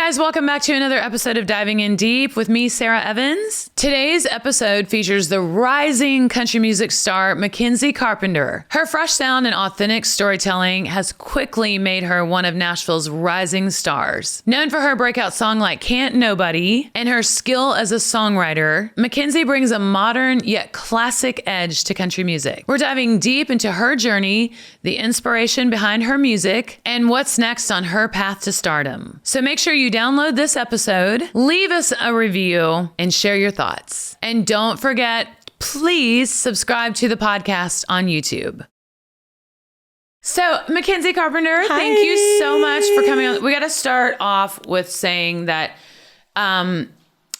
guys, welcome back to another episode of Diving In Deep with me, Sara Evans. Today's episode features the rising country music star, Mackenzie Carpenter. Her fresh sound and authentic storytelling has quickly made her one of Nashville's rising stars. Known for her breakout song like Can't Nobody and her skill as a songwriter, Mackenzie brings a modern yet classic edge to country music. We're diving deep into her journey, the inspiration behind her music, and what's next on her path to stardom. So make sure you download this episode, leave us a review, and share your thoughts. And don't forget, please subscribe to the podcast on YouTube. So, Mackenzie Carpenter, Hi. Thank you so much for coming on. We got to start off with saying that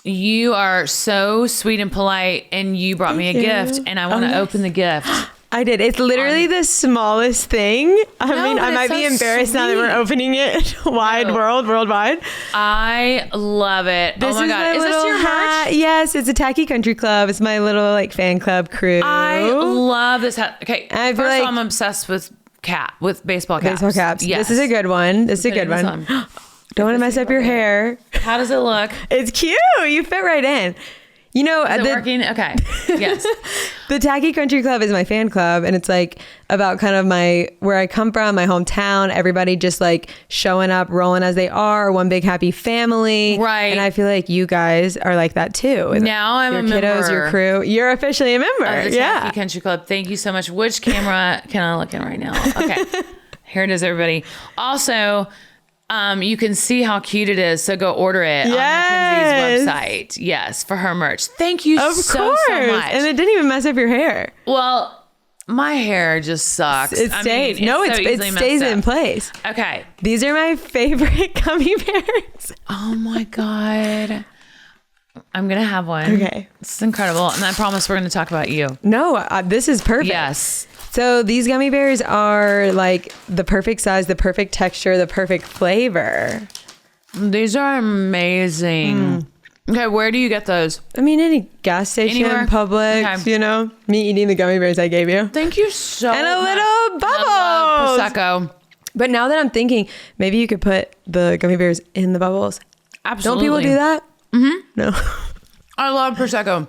you are so sweet and polite, and you brought me a gift, and I want to open the gift. I did. It's literally the smallest thing. I might be embarrassed now that we're opening it worldwide. I love it. Oh my God. Is this your merch? Yes, it's a Tacky Country Club. It's my little fan club crew. I love this hat. Okay. I feel First of all, I'm obsessed with baseball caps. Baseball caps. Yes. This is a good one. Don't want to mess up your hair. How does it look? It's cute. You fit right in. You know, is it working? Okay. Yes. The Tacky Country Club is my fan club, and it's like about kind of where I come from, my hometown, everybody just like showing up, rolling as they are, one big happy family. Right. And I feel like you guys are like that too. Now I'm your a member. Your kiddos, your crew. You're officially a member. Of the Tacky Country Club. Thank you so much. Which camera can I look in right now? Okay. Here it is, everybody. Also, you can see how cute it is, so go order it on Mackenzie's website. Yes, for her merch. Thank you so much. And it didn't even mess up your hair. Well, my hair just sucks. It stays. It stays in place. Okay. These are my favorite gummy bears. Oh my God. I'm going to have one. Okay. This is incredible. And I promise we're going to talk about you. No, this is perfect. Yes. So these gummy bears are like the perfect size, the perfect texture, the perfect flavor. These are amazing. Okay, where do you get those? I mean, any gas station, Anywhere? Publix, Okay. Me eating the gummy bears I gave you. Thank you so much. And a little bubbles. I love Prosecco. But now that I'm thinking, maybe you could put the gummy bears in the bubbles. Absolutely. Don't people do that? Mm-hmm. No. I love Prosecco.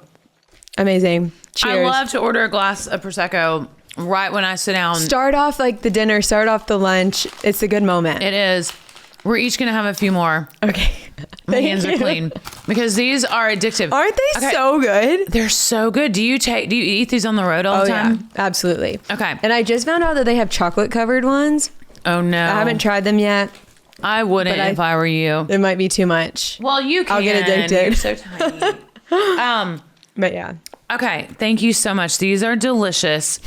Amazing. Cheers. I love to order a glass of Prosecco right when I sit down. Start off like the dinner, start off the lunch. It's a good moment. It is. We're each going to have a few more. Okay. My hands are clean because these are addictive. Aren't they so good? They're so good. Do you eat these on the road all the time? Yeah, absolutely. Okay. And I just found out that they have chocolate covered ones. Oh no. I haven't tried them yet. I wouldn't if I were you. It might be too much. Well, you can. I'll get addicted. You're so tiny. But yeah. Okay. Thank you so much. These are delicious.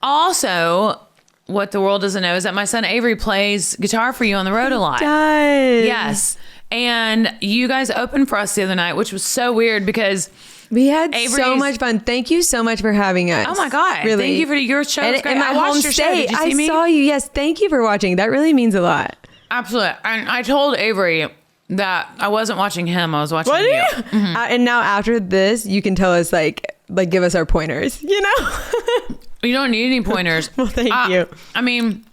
Also, what the world doesn't know is that my son Avery plays guitar for you on the road a lot. He does. Yes. And you guys opened for us the other night, which was so weird because we had so much fun. Thank you so much for having us. Oh my God. Really. Thank you for your show. And I watched your show. Did you see me? I saw you. Yes. Thank you for watching. That really means a lot. Absolutely. And I told Avery that I wasn't watching him. I was watching you. Mm-hmm. And now after this, you can tell us like give us our pointers, You don't need any pointers. Well, thank you. I mean,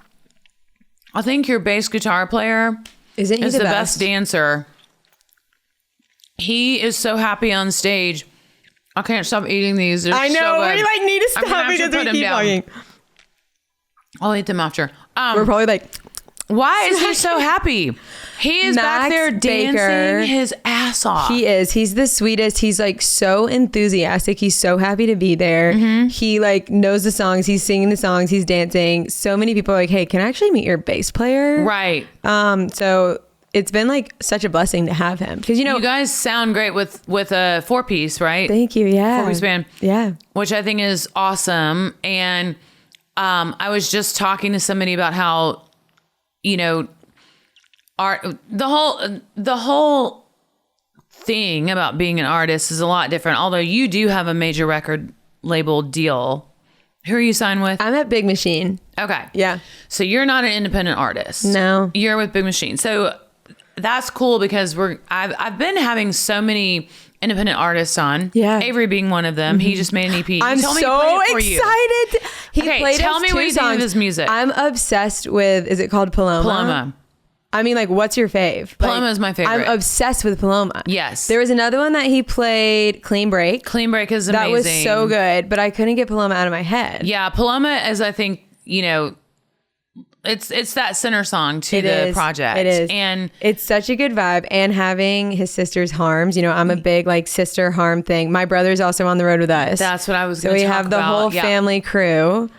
I think your bass guitar player is the best dancer. He is so happy on stage. I can't stop eating these. They're I know. So good. We need to stop because we keep talking. I'll eat them after. We're probably like, why is he so happy? He is back there dancing his ass off. He is. He's the sweetest. He's like so enthusiastic. He's so happy to be there. Mm-hmm. He like knows the songs. He's singing the songs. He's dancing. So many people are like, hey, can I actually meet your bass player? Right. So it's been like such a blessing to have him because you guys sound great with a 4-piece, right? Thank you. Yeah. 4-piece band. Yeah. Which I think is awesome. And I was just talking to somebody about how, art, the whole thing about being an artist is a lot different. Although you do have a major record label deal. Who are you signed with? I'm at Big Machine. Okay. Yeah. So you're not an independent artist. No. You're with Big Machine. So that's cool because I've been having so many independent artists on. Yeah. Avery being one of them. Mm-hmm. He just made an EP. I'm so excited. He played tell me what you think of his music. I'm obsessed with, is it called Paloma? Paloma. I mean, like, what's your fave? Paloma is my favorite. I'm obsessed with Paloma. Yes. There was another one that he played, Clean Break. Clean Break is amazing. That was so good, but I couldn't get Paloma out of my head. Yeah, Paloma is, I think, you know, it's that center song to the project. It is. And it's such a good vibe. And having his sister's harms, you know, I'm a big like sister harm thing. My brother's also on the road with us. That's what I was going to talk about. So we have the whole family crew.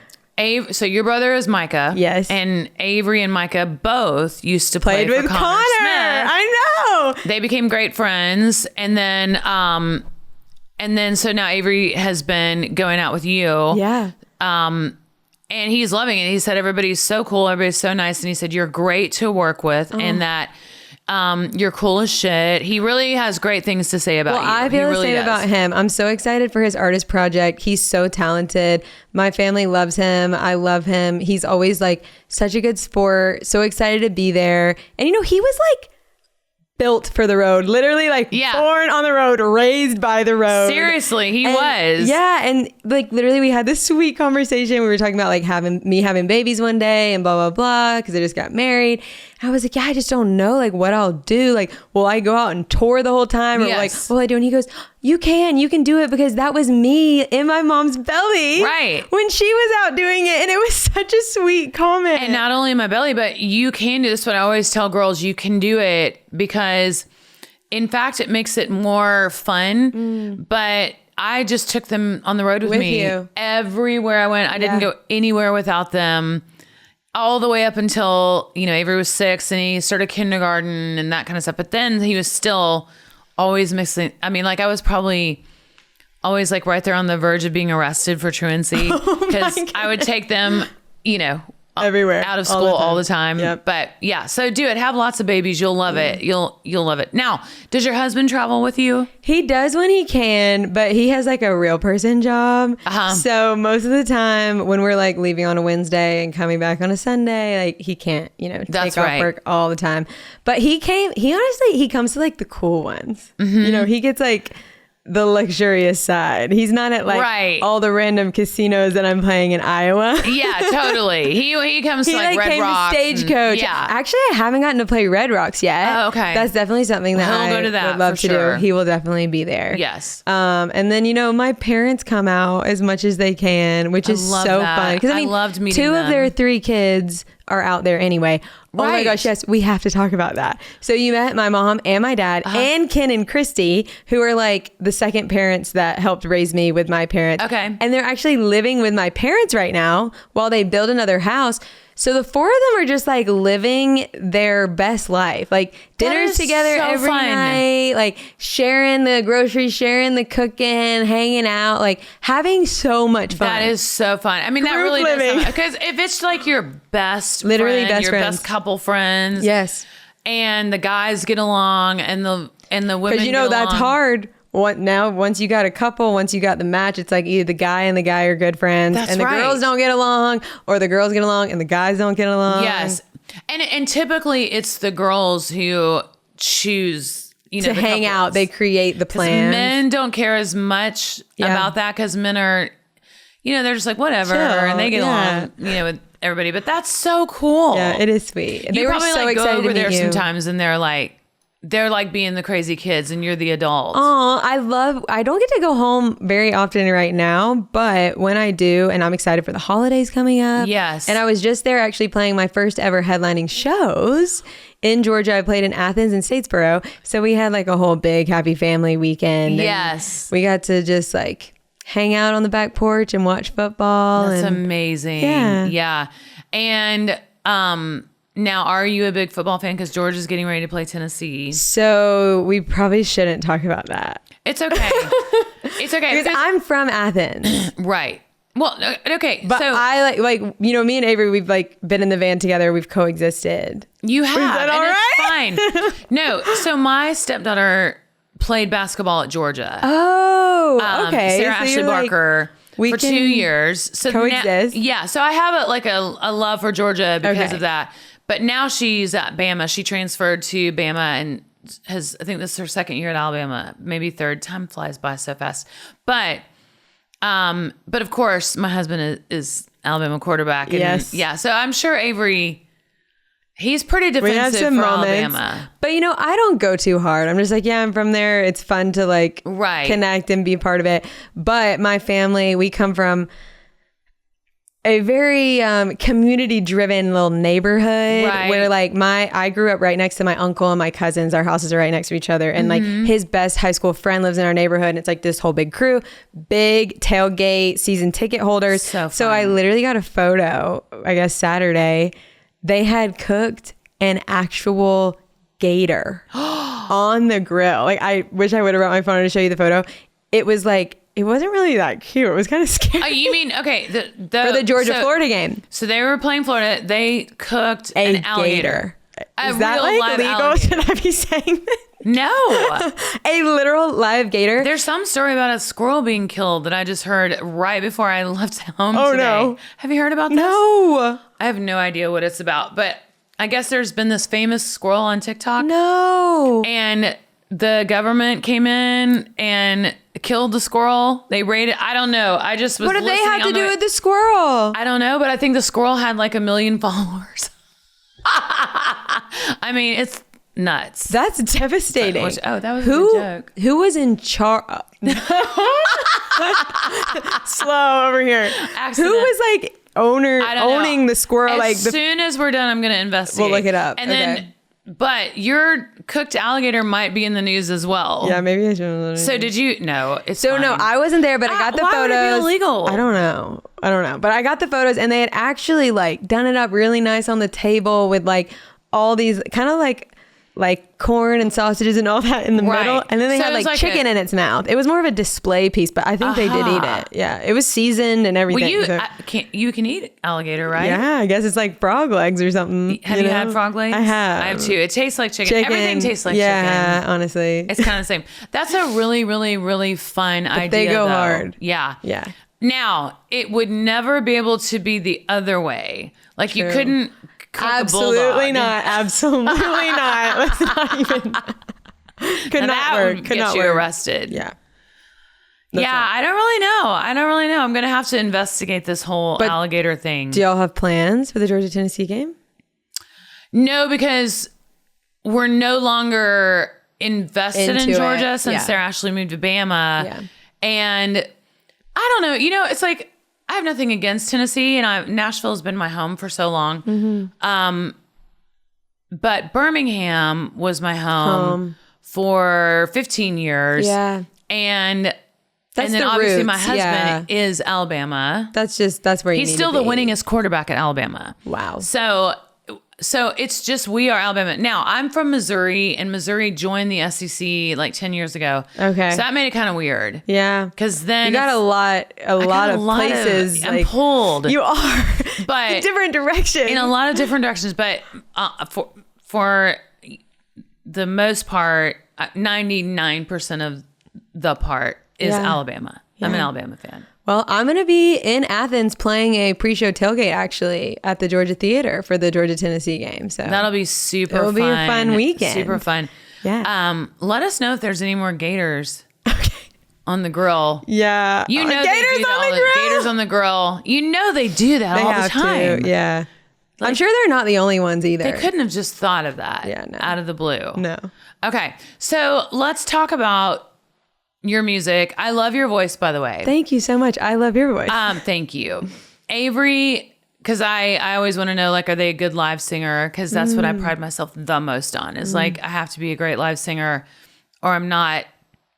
So your brother is Micah. Yes. And Avery and Micah both used to play with for Connor. Smith. I know. They became great friends. And then so now Avery has been going out with you. Yeah. And he's loving it. He said, everybody's so cool. Everybody's so nice. And he said, you're great to work with and that you're cool as shit. He really has great things to say about you. I feel the same about him. I'm so excited for his artist project. He's so talented. My family loves him. I love him. He's always like such a good sport. So excited to be there. And you know, he was like built for the road, literally like born on the road, raised by the road. Seriously, he was. Yeah. And like literally we had this sweet conversation. We were talking about like having babies one day and blah, blah, blah. Cause I just got married. And I was like, yeah, I just don't know like what I'll do. Like, will I go out and tour the whole time? Or like, what will I do? And he goes, you can do it because that was me in my mom's belly. Right. When she was out doing it. And it was such a sweet comment. And not only in my belly, but you can do this. What I always tell girls, you can do it because in fact, it makes it more fun. But I just took them on the road with me everywhere I went. I didn't go anywhere without them. All the way up until, you know, Avery was 6 and he started kindergarten and that kind of stuff. But then he was still always missing. I mean, like I was probably always like right there on the verge of being arrested for truancy because I would take them, you know, everywhere, out of school all the time. Yep. But yeah, so do it. Have lots of babies. You'll love it. You'll love it. Now, does your husband travel with you? He does when he can, but he has like a real person job. So most of the time when we're like leaving on a Wednesday and coming back on a Sunday, like he can't, you know, take off work all the time. But he honestly comes to like the cool ones. You know, he gets like the luxurious side. He's not at like all the random casinos that I'm playing in Iowa. Yeah, totally. He comes to like Red Rocks. Stagecoach. Actually, I haven't gotten to play Red Rocks yet. Oh, okay. That's definitely something that He'll I go to that would love to sure. do. He will definitely be there. Yes. And then, you know, my parents come out as much as they can, which is so fun. Because I mean, loved meeting two them. of their 3 kids are out there anyway. Oh my gosh, yes, we have to talk about that. So you met my mom and my dad and Ken and Christy, who are like the second parents that helped raise me with my parents. Okay. And they're actually living with my parents right now while they build another house. So the 4 of them are just like living their best life, like dinners together every night, like sharing the groceries, sharing the cooking, hanging out, like having so much fun. That is so fun. I mean, that really does. Because if it's like your best literally friend, best best couple friends. Yes. And the guys get along and the women because you know that's along. hard. Once you got a couple, once you got the match, it's like either the guy and the guy are good friends and the girls don't get along, or the girls get along and the guys don't get along. Yes. And typically it's the girls who choose, you know, to hang out. They create the plans. Men don't care as much about that because men are, you know, they're just like, whatever. And they get along, you know, with everybody. But that's so cool. Yeah, it is sweet. You were probably so like go excited over to there meet you. sometimes and they're like being the crazy kids and you're the adult. Oh, I don't get to go home very often right now, but when I do, and I'm excited for the holidays coming up. Yes. And I was just there actually playing my first ever headlining shows in Georgia. I played in Athens and Statesboro. So we had like a whole big happy family weekend. Yes. We got to just like hang out on the back porch and watch football. That's amazing. Yeah. And, now, are you a big football fan? Because Georgia's getting ready to play Tennessee. So we probably shouldn't talk about that. It's okay. It's okay. Because I'm from Athens. Right. Well, okay. But so I like, you know, me and Avery, we've like been in the van together. We've coexisted. You have. Is that all right? It's fine. No. So my stepdaughter played basketball at Georgia. Oh, okay. Sarah Ashley Barker. For 2 years. So coexist. So I have a love for Georgia because of that. But now she's at Bama. She transferred to Bama and I think this is her second year at Alabama, maybe third. Time flies by so fast. But of course, my husband is Alabama quarterback. And yes. Yeah. So I'm sure Avery He's pretty defensive for Alabama. But, I don't go too hard. I'm just like, yeah, I'm from there. It's fun to like connect and be part of it. But my family, we come from a very community-driven little neighborhood where like I grew up right next to my uncle and my cousins. Our houses are right next to each other. And like his best high school friend lives in our neighborhood. And it's like this whole big crew, big tailgate, season ticket holders. So I literally got a photo, I guess Saturday. They had cooked an actual gator on the grill. Like I wish I would have brought my phone to show you the photo. It was like, it wasn't really that cute. It was kind of scary. Oh, you mean, okay. For the Georgia-Florida game. So they were playing Florida. They cooked an alligator. Is that like legal? Alligator. Should I be saying this? No. A literal live gator? There's some story about a squirrel being killed that I just heard right before I left home today. No. Have you heard about this? No. I have no idea what it's about, but I guess there's been this famous squirrel on TikTok. No. And the government came in and killed the squirrel. They raided. I don't know. I just was. What did they have to do with the squirrel? I don't know, but I think the squirrel had like 1 million followers. I mean, it's nuts. That's devastating. That was a good joke. Who was in charge? Slow over here. Accident. Who was like owning the squirrel? As soon as we're done, I'm going to investigate. We'll look it up. And then. But your cooked alligator might be in the news as well. Yeah, maybe I shouldn't. So did you? No, it's so fine. No. I wasn't there, but I got the photos. Why would it be illegal? I don't know, but I got the photos, and they had actually like done it up really nice on the table with like all these kind of like corn and sausages and all that in the middle, and then they had like chicken in its mouth. It was more of a display piece, but I think they did eat it. Yeah, it was seasoned and everything. Well, you can eat alligator, right? Yeah, I guess it's like frog legs or something. Have you had frog legs? I have. I have too. It tastes like chicken. Everything tastes like chicken. Yeah, honestly, it's kind of the same. That's a really, really, really fun idea. They go hard. Yeah. Yeah. Now it would never be able to be the other way. Like True. You couldn't. Absolutely not. Absolutely not. Let's not even. Could not work. Could get you arrested. Yeah. I don't really know. I'm gonna have to investigate this whole alligator thing. Do y'all have plans for the Georgia-Tennessee game? No, because we're no longer invested in Georgia since Sarah Ashley moved to Bama. Yeah. And I don't know. It's like. I have nothing against Tennessee, and Nashville has been my home for so long. Mm-hmm. But Birmingham was my home for 15 years. Yeah. And then obviously my husband is Alabama. That's where he's still the winningest quarterback at Alabama. Wow. So it's just, we are Alabama. Now, I'm from Missouri, and Missouri joined the SEC like 10 years ago. Okay. So that made it kind of weird. Yeah. Because then you got a lot of places. I'm pulled. You are. But different directions. In a lot of different directions. But for the most part, 99% of the part is Alabama. Yeah. I'm an Alabama fan. Well, I'm going to be in Athens playing a pre-show tailgate, actually, at the Georgia Theater for the Georgia-Tennessee game. So that'll be super fun. It'll be a fun weekend. Super fun. Yeah. Let us know if there's any more gators on the grill. Yeah. You know they do that. Gators on the grill. You know they do that all the time. Yeah. Like, I'm sure they're not the only ones either. They couldn't have just thought of that out of the blue. No. Okay. So let's talk about your music. I love your voice, by the way. Thank you so much. I love your voice. Thank you. Avery, because I always want to know, like, are they a good live singer? Because that's what I pride myself the most on. Is like, I have to be a great live singer or I'm not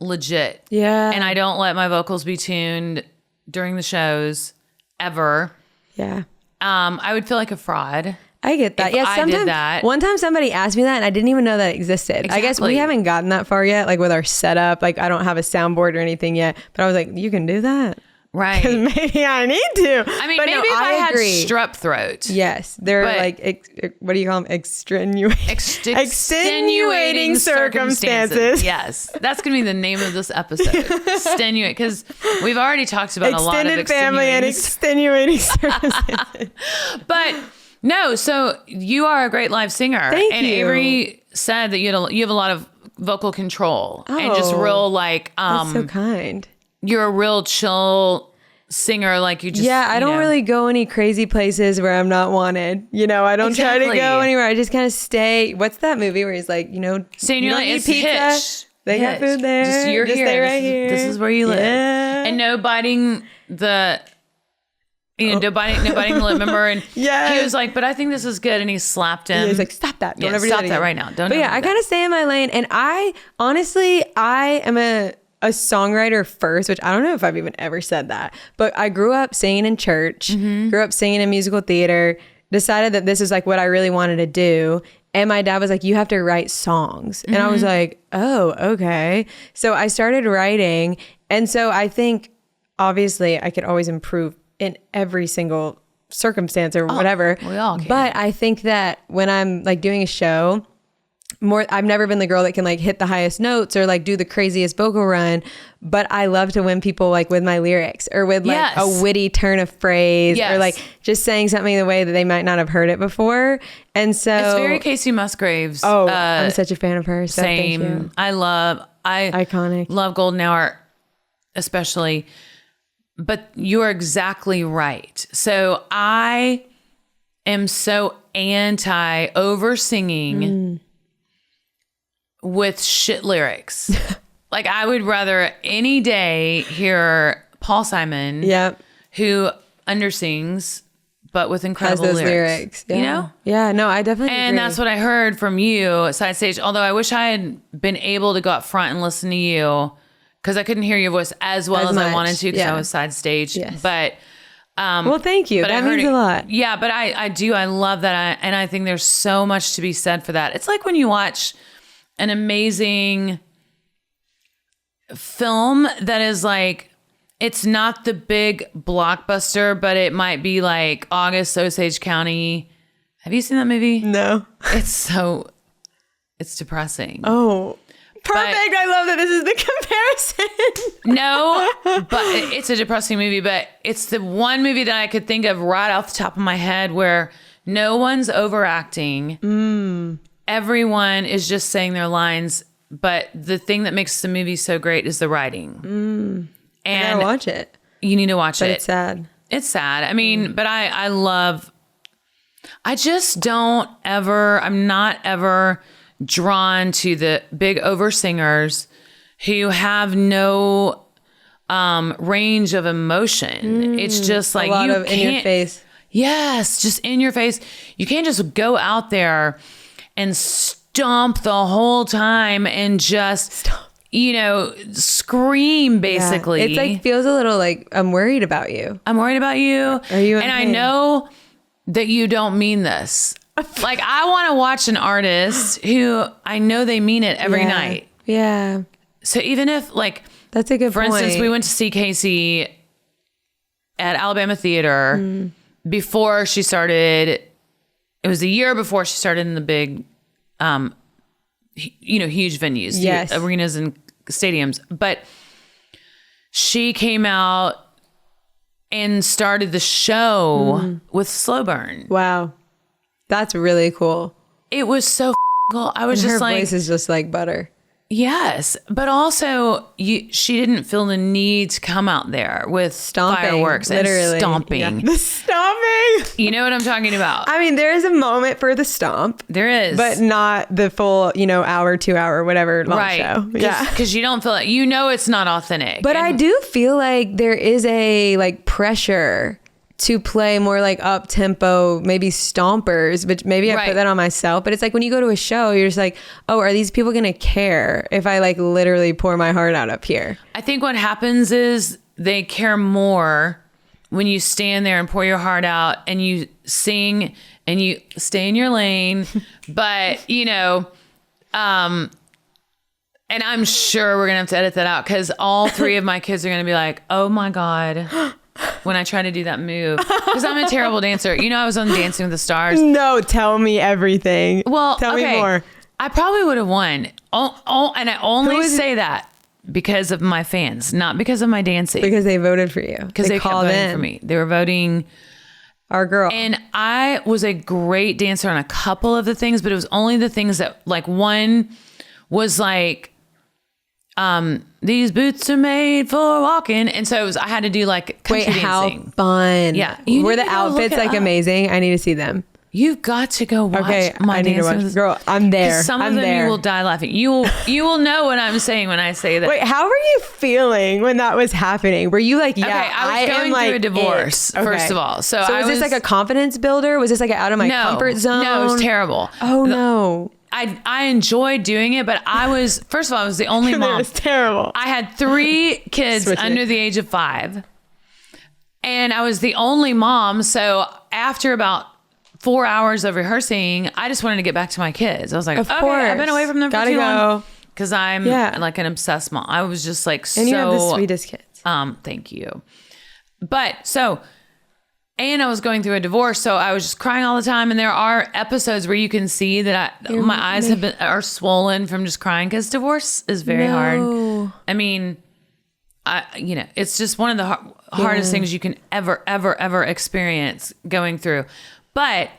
legit. Yeah. And I don't let my vocals be tuned during the shows ever. Yeah. I would feel like a fraud. I get that. Yeah, I did that. One time somebody asked me that and I didn't even know that existed. Exactly. I guess we haven't gotten that far yet, like with our setup. Like I don't have a soundboard or anything yet, but I was like, you can do that? Right. Maybe I need to. I mean, but maybe if I had strep throat. Yes. They're like, what do you call them? Extenuating circumstances. Yes. That's going to be the name of this episode. Extenuate. Because we've already talked about a lot of extended family and extenuating circumstances. But no, so you are a great live singer. Thank and you. Avery said that you have a lot of vocal control and just real like that's so kind. You're a real chill singer, like you just I don't really go any crazy places where I'm not wanted. I don't try to go anywhere. I just kind of stay. What's that movie where he's like, stay in your lane? It's pizza. Hitch. They got food there. Just you're here. Stay right here. This is where you live. Yeah. And no biting the no biting the lip. Remember? And he was like, but I think this is good. And he slapped him. He's like, stop that. Don't ever do stop that that right now. Don't. But I kind of stay in my lane. And I am a songwriter first, which I don't know if I've even ever said that, but I grew up singing in church, grew up singing in musical theater, decided that this is like what I really wanted to do. And my dad was like, you have to write songs. And I was like, oh, okay. So I started writing. And so I think obviously I could always improve in every single circumstance or whatever. We all can. But I think that when I'm like doing a show, I've never been the girl that can like hit the highest notes or like do the craziest vocal run, but I love to win people like with my lyrics or with like a witty turn of phrase or like just saying something the way that they might not have heard it before. And so it's very Casey Musgraves. I'm such a fan of her. So same. Thank you. Iconic. Love Golden Hour, especially. But you're exactly right. So I am so anti over singing with shit lyrics. Like I would rather any day hear Paul Simon, who undersings, but with incredible has those lyrics. Yeah. Yeah, no, I definitely agree. That's what I heard from you side stage. Although I wish I had been able to go up front and listen to you because I couldn't hear your voice as well as I wanted to because I was side stage. Yes. But well, thank you. That means a lot. Yeah, but I do. I love that. And I think there's so much to be said for that. It's like when you watch an amazing film that is like, it's not the big blockbuster, but it might be like August Osage County. Have you seen that movie? No. It's depressing. Oh, perfect. I love that this is the comparison. No, but it's a depressing movie, but it's the one movie that I could think of right off the top of my head where no one's overacting. Everyone is just saying their lines, but the thing that makes the movie so great is the writing. And I gotta watch it. You need to watch it. It's sad. It's sad. I mean, but I just don't ever, I'm not ever drawn to the big oversingers who have no range of emotion. It's just like a lot of in your face. Yes, just in your face. You can't just go out there and stomp the whole time and just, scream basically. Yeah. It's like, feels a little like, I'm worried about you. I'm worried about you. Are you okay? And I know that you don't mean this. Like, I want to watch an artist who I know they mean it every night. Yeah. So even if like, that's a good point. For instance, we went to see Casey at Alabama Theater before she started. It was a year before she started in the big, huge venues, arenas and stadiums. But she came out and started the show with Slow Burn. Wow. That's really cool. It was so cool. I was her voice is just like butter. Yes, but also she didn't feel the need to come out there with fireworks and stomping. Yeah. The stomping. You know what I'm talking about? I mean, there is a moment for the stomp. There is. But not the full, hour, 2 hour, whatever long show. Yeah. Because you don't feel it. It's not authentic. But I do feel like there is a like pressure to play more like up tempo, maybe stompers, but maybe I put that on myself. But it's like when you go to a show, you're just like, oh, are these people going to care if I like literally pour my heart out up here? I think what happens is they care more when you stand there and pour your heart out and you sing and you stay in your lane. But, and I'm sure we're going to have to edit that out because all three of my kids are going to be like, oh my God. When I try to do that move, because I'm a terrible dancer. I was on Dancing with the Stars. No, tell me everything. Well, tell me more. I probably would have won. And I only say that because of my fans, not because of my dancing. Because they voted for you. Because they kept voting for me. They were voting our girl. And I was a great dancer on a couple of the things, but it was only the things that, like, one was like, these boots are made for walking. And so I had to do like country dancing. How fun. Yeah. Were the outfits like amazing? I need to see them. You've got to go watch my dances. Girl, I'm there. Some of them you will die laughing. You will know what I'm saying when I say that. Wait, how were you feeling when that was happening? Were you like, I was going through a divorce, first of all. So was this like a confidence builder? Was this like out of my comfort zone? No, it was terrible. Oh, no. I enjoyed doing it, but I was the only mom. It was terrible. I had 3 kids under the age of 5. And I was the only mom. So after about 4 hours of rehearsing, I just wanted to get back to my kids. I was like, okay, I've been away from them for too long. Because I'm like an obsessed mom. I was just like and you have the sweetest kids. Thank you. And I was going through a divorce, so I was just crying all the time. And there are episodes where you can see that my eyes are swollen from just crying because divorce is very hard. I mean, it's just one of the hardest things you can ever experience going through. But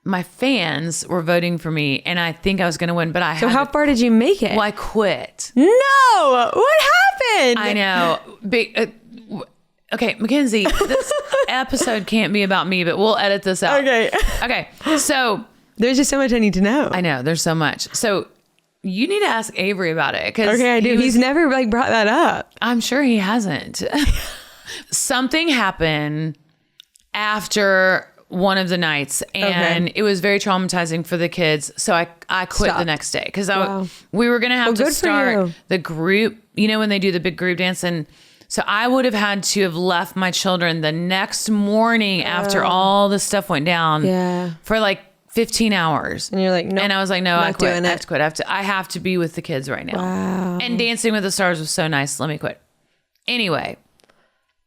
my fans were voting for me, and I think I was going to win. But how far did you make it? Well, I quit. No, what happened? I know. Okay, Mackenzie, this episode can't be about me, but we'll edit this out. Okay. So there's just so much I need to know. I know there's so much. So you need to ask Avery about it. Okay, I do. He's never brought that up. I'm sure he hasn't. Something happened after one of the nights, and it was very traumatizing for the kids. So I quit the next day because we were going to have to start the group, when they do the big group dance. And so I would have had to have left my children the next morning after all the stuff went down for like 15 hours. And you're like, no. And I was like, no, I quit. I have to quit. I have to be with the kids right now. Wow. And Dancing with the Stars was so nice. Let me quit. Anyway.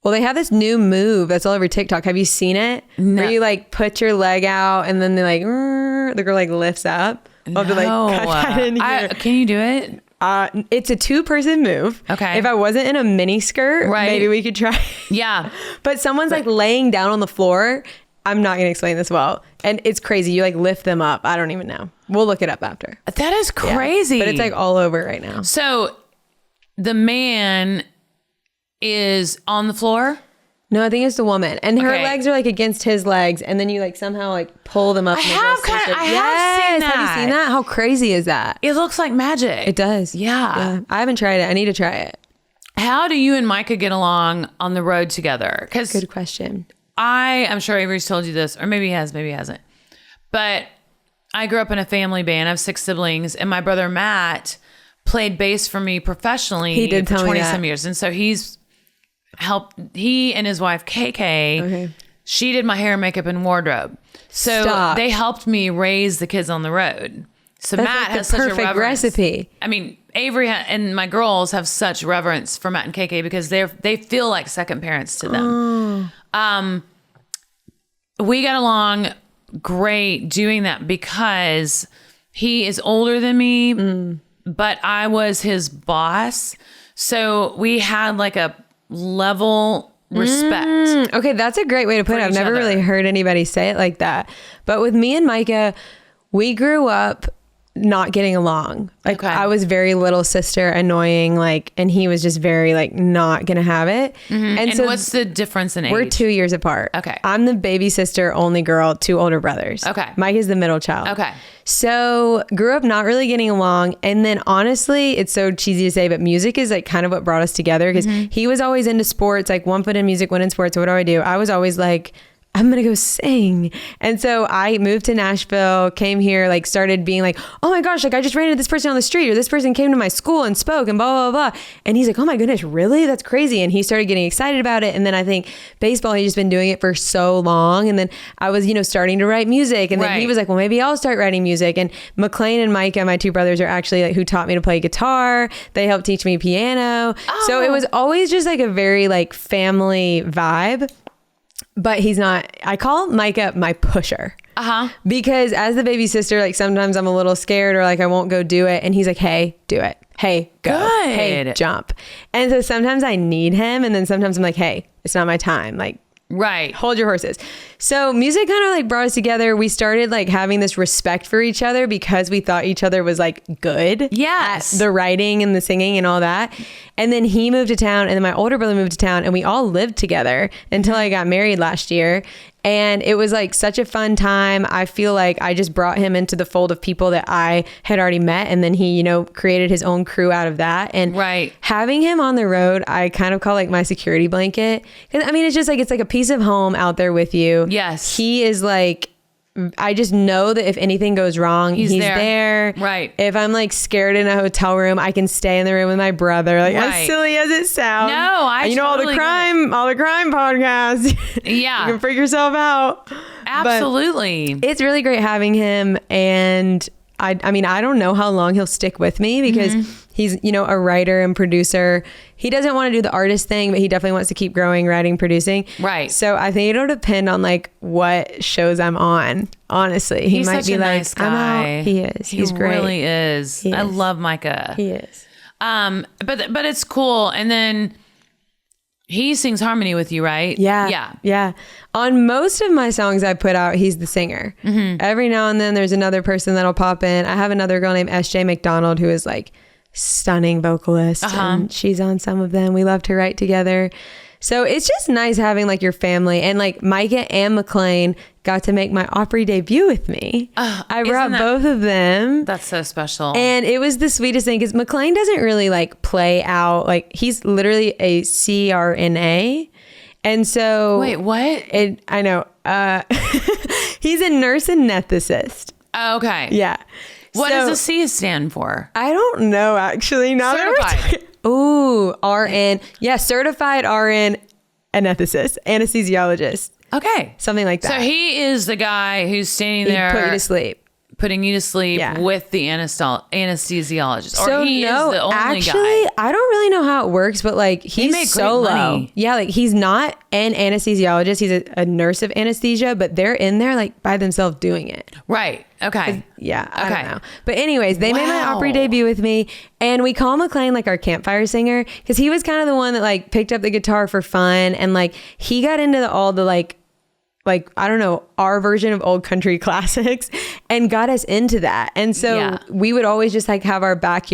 Well, they have this new move that's all over TikTok. Have you seen it? No. Where you like put your leg out and then they like, the girl like lifts up. I'll have to like cut that in here. Can you do it? It's a 2-person move. Okay. If I wasn't in a mini skirt, maybe we could try. Yeah. But someone's like laying down on the floor. I'm not going to explain this well. And it's crazy. You like lift them up. I don't even know. We'll look it up after. That is crazy. Yeah. But it's like all over right now. So the man is on the floor? No, I think it's the woman. And her legs are like against his legs. And then you like somehow like pull them up. I have seen that. Have you seen that? How crazy is that? It looks like magic. It does. Yeah. I haven't tried it. I need to try it. How do you and Micah get along on the road together? Good question. I'm sure Avery's told you this, or maybe he has, maybe he hasn't. But I grew up in a family band. I have 6 siblings. And my brother Matt played bass for me professionally for 20-some years. And so he and his wife KK, she did my hair, makeup, and wardrobe. So they helped me raise the kids on the road. So That's Matt like has such a perfect recipe. I mean, Avery and my girls have such reverence for Matt and KK because they feel like second parents to them. We got along great doing that because he is older than me, but I was his boss. So we had like a level respect. Okay, that's a great way to put it. I've never really heard anybody say it like that. But with me and Micah, we grew up not getting along. Like I was very little sister, annoying, like, and he was just very like not gonna have it. And so what's the difference in age? We're 2 years apart. Okay. I'm the baby sister, only girl, 2 older brothers. Okay. Mike is the middle child. Okay. So grew up not really getting along. And then honestly, it's so cheesy to say, but music is like kind of what brought us together because he was always into sports, like one foot in music, one in sports. So what do? I was always like, I'm going to go sing. And so I moved to Nashville, came here, like started being like, oh my gosh, like I just ran into this person on the street, or this person came to my school and spoke and blah, blah, blah. And he's like, oh my goodness, really? That's crazy. And he started getting excited about it. And then I think baseball, he's just been doing it for so long. And then I was, starting to write music. And then he was like, well, maybe I'll start writing music. And McLean and Micah, my 2 brothers, are actually like who taught me to play guitar. They helped teach me piano. Oh. So it was always just like a very like family vibe. But he's not, I call Micah my pusher. Because as the baby sister, like sometimes I'm a little scared or like I won't go do it. And he's like, hey, do it. Hey, go. Good. Hey, jump. And so sometimes I need him. And then sometimes I'm like, hey, it's not my time. Like, Right. Hold your horses. So music kind of like brought us together. We started like having this respect for each other because we thought each other was like good. Yes. At the writing and the singing and all that. And then he moved to town and then my older brother moved to town and we all lived together until I got married last year. And it was like such a fun time. I feel like I just brought him into the fold of people that I had already met. And then he, created his own crew out of that. And having him on the road, I kind of call like my security blanket. It's just like, it's like a piece of home out there with you. Yes. He is like, I just know that if anything goes wrong, he's there. Right. If I'm like scared in a hotel room, I can stay in the room with my brother. Like as silly as it sounds. No, I totally all the crime podcasts. Yeah. You can freak yourself out. Absolutely. But it's really great having him. And I don't know how long he'll stick with me because he's, a writer and producer. He doesn't want to do the artist thing, but he definitely wants to keep growing, writing, producing. Right. So I think it'll depend on like what shows I'm on. Honestly, he might be like, nice guy. I'm out. He is. He's great. He really is. I love Micah. He is. But it's cool. And then he sings harmony with you, right? Yeah. On most of my songs I put out, he's the singer. Every now and then there's another person that'll pop in. I have another girl named S.J. McDonald who is like stunning vocalist and she's on some of them. We love to write together. So it's just nice having like your family, and like Micah and McLean got to make my Opry debut with me. I brought both of them. That's so special. And it was the sweetest thing because McLean doesn't really like play out. Like he's literally a CRNA. And so wait, what? I know. He's a nurse anesthetist. Oh, okay. Yeah. What does the C stand for? I don't know, actually. Certified. Ooh, RN. Yeah, certified RN anesthesiologist. Okay. Something like that. So he is the guy who's standing there. Put you to sleep. Putting you to sleep with the anesthesiologist. So or he is the only actually, guy. I don't really know how it works, but like he's solo. Yeah, like he's not an anesthesiologist. He's a nurse of anesthesia, but they're in there like by themselves doing it. Right. Okay. Yeah. I don't know. But anyways, they made my Opry debut with me, and we call McLean like our campfire singer because he was kind of the one that like picked up the guitar for fun, and like he got into all the like I don't know, our version of old country classics and got us into that. And so we would always just like have our back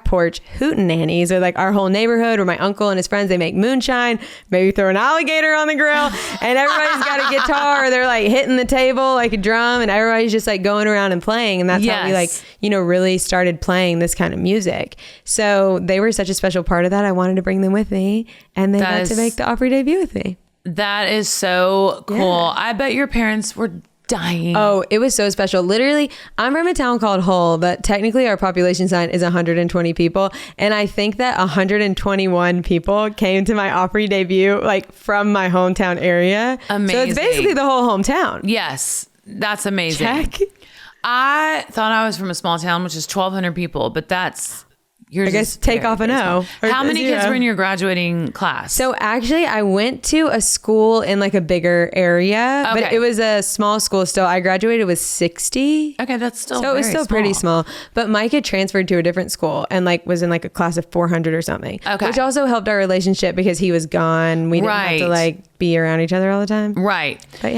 porch hootenannies, or like our whole neighborhood, or my uncle and his friends, they make moonshine, maybe throw an alligator on the grill, and everybody's got a guitar, they're like hitting the table like a drum, and everybody's just like going around and playing. And that's how we like, really started playing this kind of music. So they were such a special part of that. I wanted to bring them with me, and they got to make the Opry debut with me. That is so cool. Yeah. I bet your parents were dying. Oh, it was so special. Literally, I'm from a town called Hull, but technically our population sign is 120 people. And I think that 121 people came to my Opry debut, like from my hometown area. Amazing. So it's basically the whole hometown. Yes. That's amazing. Check. I thought I was from a small town, which is 1,200 people, but that's... I guess take off an O. How many kids were in your graduating class? So actually, I went to a school in like a bigger area, but it was a small school still. I graduated with 60. Okay, that's still so it was still pretty small. But Mike had transferred to a different school and like was in like a class of 400 or something. Okay, which also helped our relationship because he was gone. We didn't have to like be around each other all the time. Right. But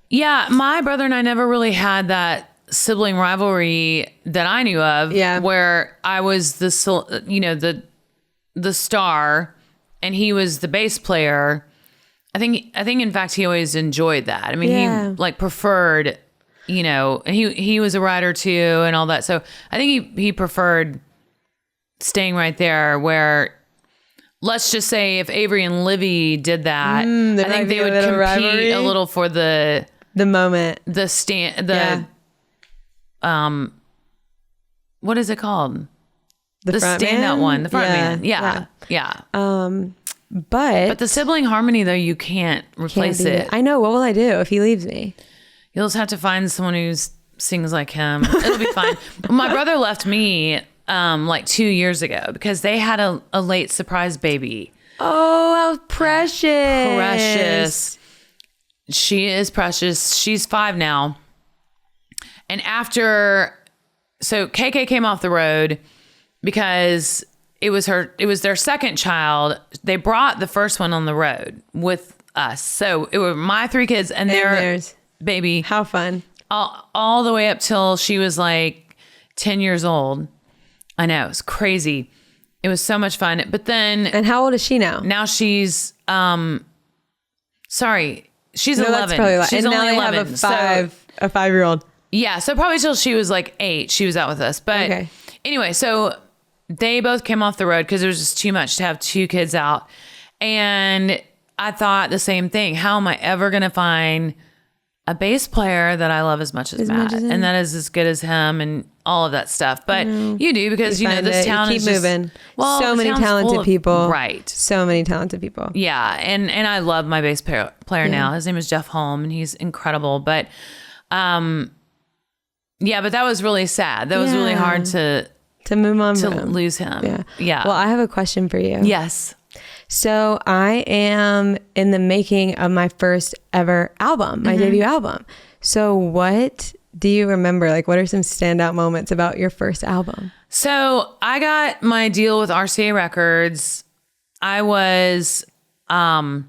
yeah, my brother and I never really had that sibling rivalry that I knew of, where I was the star and he was the bass player. I think in fact he always enjoyed that. I mean, he like preferred, and he was a writer too and all that. So I think he preferred staying right there where, let's just say if Avery and Livy did that, I think they would compete a little for the moment, what is it called? The front standout man? one, the front man. Yeah. But the sibling harmony though, you can't replace it. I know. What will I do if he leaves me? You'll just have to find someone who sings like him. It'll be fine. My brother left me like 2 years ago because they had a late surprise baby. Oh, how precious. Precious. She is precious. She's 5 now. And so KK came off the road because it was their second child. They brought the first one on the road with us. So it were my 3 kids and their baby. How fun. All the way up till she was like 10 years old. I know, it's crazy. It was so much fun. But then... And how old is she now? Now she's... sorry. She's 11. That's probably she's and only now 11. They have a 5-year-old. Yeah, so probably till she was like 8, she was out with us. But anyway, so they both came off the road because it was just too much to have 2 kids out. And I thought the same thing. How am I ever going to find a bass player that I love as much as Matt? And that is as good as him and all of that stuff. But you do because, you know, this town is just... moving. Well, so many talented people. Right. So many talented people. Yeah. And I love my bass player now. His name is Jeff Holm and he's incredible. But... yeah, but that was really sad. That was really hard to move on to lose him. Yeah. Well, I have a question for you. Yes. So I am in the making of my first ever album, my debut album. So what do you remember? Like, what are some standout moments about your first album? So I got my deal with RCA Records. I was, I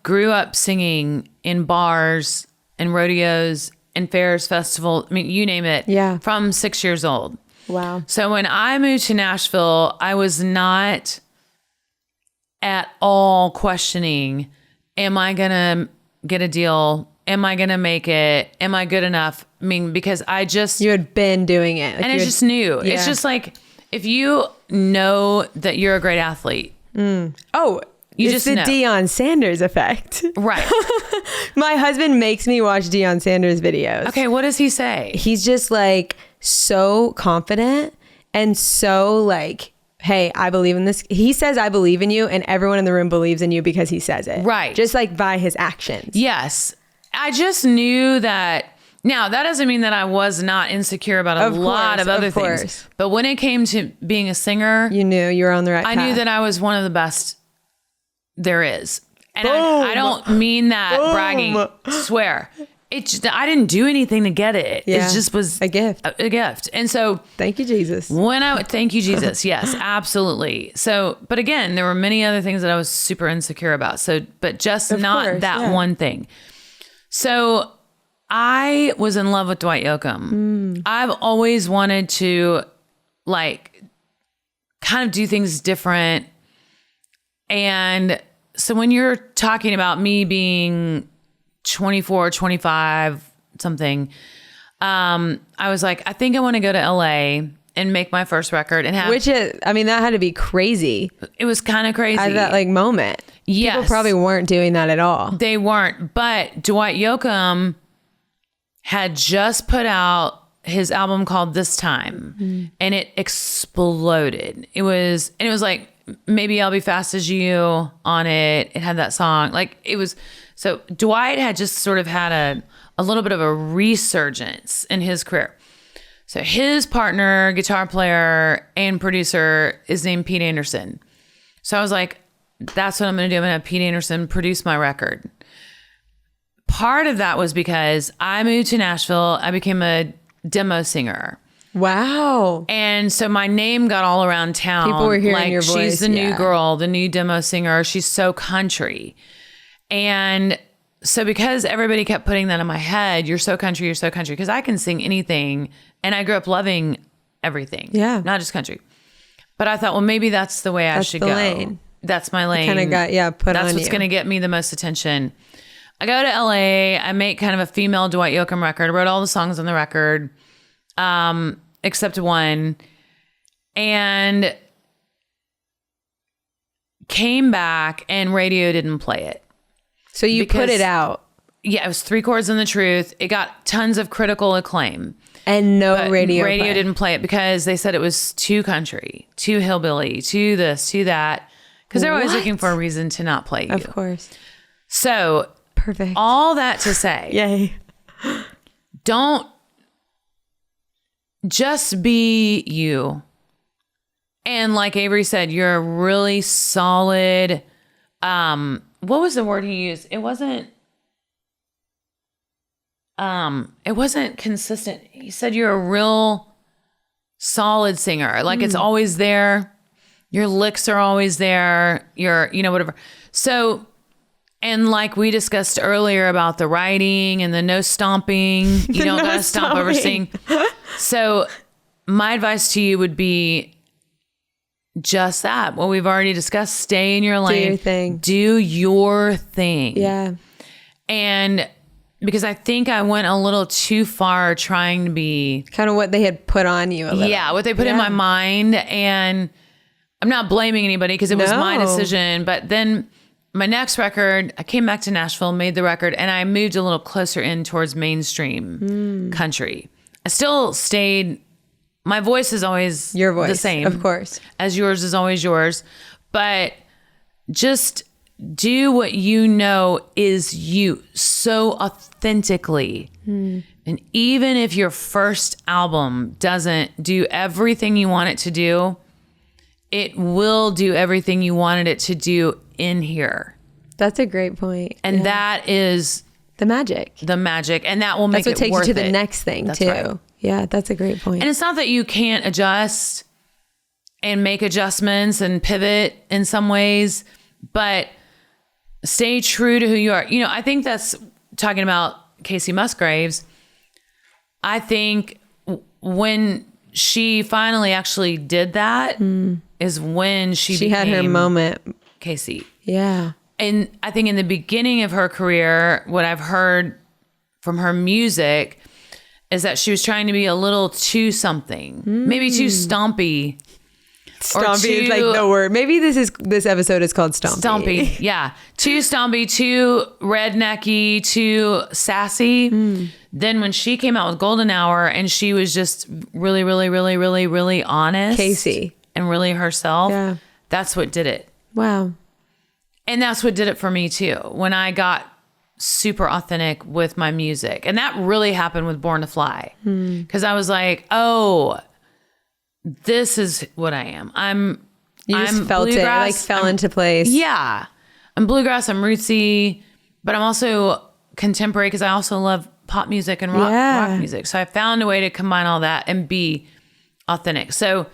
grew up singing in bars and rodeos and fairs, festival. I mean, you name it. Yeah. From 6 years old. Wow. So when I moved to Nashville, I was not at all questioning, am I going to get a deal? Am I going to make it? Am I good enough? I mean, because you had been doing it. Like, and I just knew. Yeah. It's just like, if you know that you're a great athlete. Oh, it's the Deion Sanders effect. Right. My husband makes me watch Deion Sanders videos. Okay, what does he say? He's just like so confident and so like, hey, I believe in this. He says, I believe in you, and everyone in the room believes in you because he says it. Right. Just like by his actions. Yes. I just knew that. Now, that doesn't mean that I was not insecure about a lot of other things. But when it came to being a singer, you knew you were on the right path. I knew that I was one of the best there is. And I don't mean that bragging. Swear. I didn't do anything to get it. Yeah. It just was a gift. A gift. And so thank you, Jesus. Thank you, Jesus. Yes, absolutely. So, but again, there were many other things that I was super insecure about. So, but just not that one thing. So I was in love with Dwight Yoakam. I've always wanted to like kind of do things different. And so when you're talking about me being 24, 25, something, I was like, I think I want to go to LA and make my first record and have... that had to be crazy. It was kind of crazy. At that like moment. Yes. People probably weren't doing that at all. They weren't. But Dwight Yoakam had just put out his album called This Time and it exploded. It was like, Maybe I'll Be Fast as You on it. It had that song. Like it was, so Dwight had just sort of had a little bit of a resurgence in his career. So his partner, guitar player and producer is named Pete Anderson. So I was like, that's what I'm going to do. I'm going to have Pete Anderson produce my record. Part of that was because I moved to Nashville. I became a demo singer. Wow. And so my name got all around town. People were hearing your voice. She's the new girl, the new demo singer. She's so country. And so because everybody kept putting that in my head, you're so country, because I can sing anything. And I grew up loving everything. Yeah. Not just country. But I thought, well, maybe that's the way I should go. Lane. That's my lane. Kind of got, put on you. That's what's going to get me the most attention. I go to LA. I make kind of a female Dwight Yoakam record. I wrote all the songs on the record. Except one, and came back and radio didn't play it. So you put it out. Yeah, it was 3 Chords and the Truth. It got tons of critical acclaim. And radio didn't play it because they said it was too country, too hillbilly, too this, too that. Because they're always looking for a reason to not play you. Of course. So, perfect. All that to say. Yay. Don't just be you. And like Avery said, you're a really solid, what was the word he used? It wasn't consistent. He said you're a real solid singer. Like it's always there. Your licks are always there. Whatever. So And like we discussed earlier about the writing and the no stomping, you don't gotta stomp over sing. So my advice to you would be just that. What we've already discussed, stay in your lane. Do your thing. Do your thing. Yeah. And because I think I went a little too far trying to be kind of what they had put on you a little. Yeah, what they put in my mind. And I'm not blaming anybody because it was my decision. But then my next record, I came back to Nashville, made the record, and I moved a little closer in towards mainstream country. I still stayed, my voice is always your voice, the same. Of course. As yours is always yours. But just do what you know is you so authentically. And even if your first album doesn't do everything you want it to do, it will do everything you wanted it to do in here. That's a great point. And that is the magic. And that will make it worth it. That's what takes you to the next thing too. Right. Yeah, that's a great point. And it's not that you can't adjust and make adjustments and pivot in some ways, but stay true to who you are. You know, I think that's talking about Casey Musgraves. I think when she finally actually did that is when she had her moment. Casey. Yeah. And I think in the beginning of her career, what I've heard from her music is that she was trying to be a little too something, maybe too stompy. Stompy is like the word. Maybe this episode is called Stompy. Stompy, yeah. Too stompy, too rednecky, too sassy. Then when she came out with Golden Hour and she was just really, really, really, really, really honest. Casey. And really herself. That's what did it. Wow. And that's what did it for me too. When I got super authentic with my music. And that really happened with Born to Fly. Because I was like, oh, this is what I am. I'm felt it, like fell into place. Yeah. I'm bluegrass, I'm rootsy, but I'm also contemporary because I also love pop music and rock music. So I found a way to combine all that and be authentic. So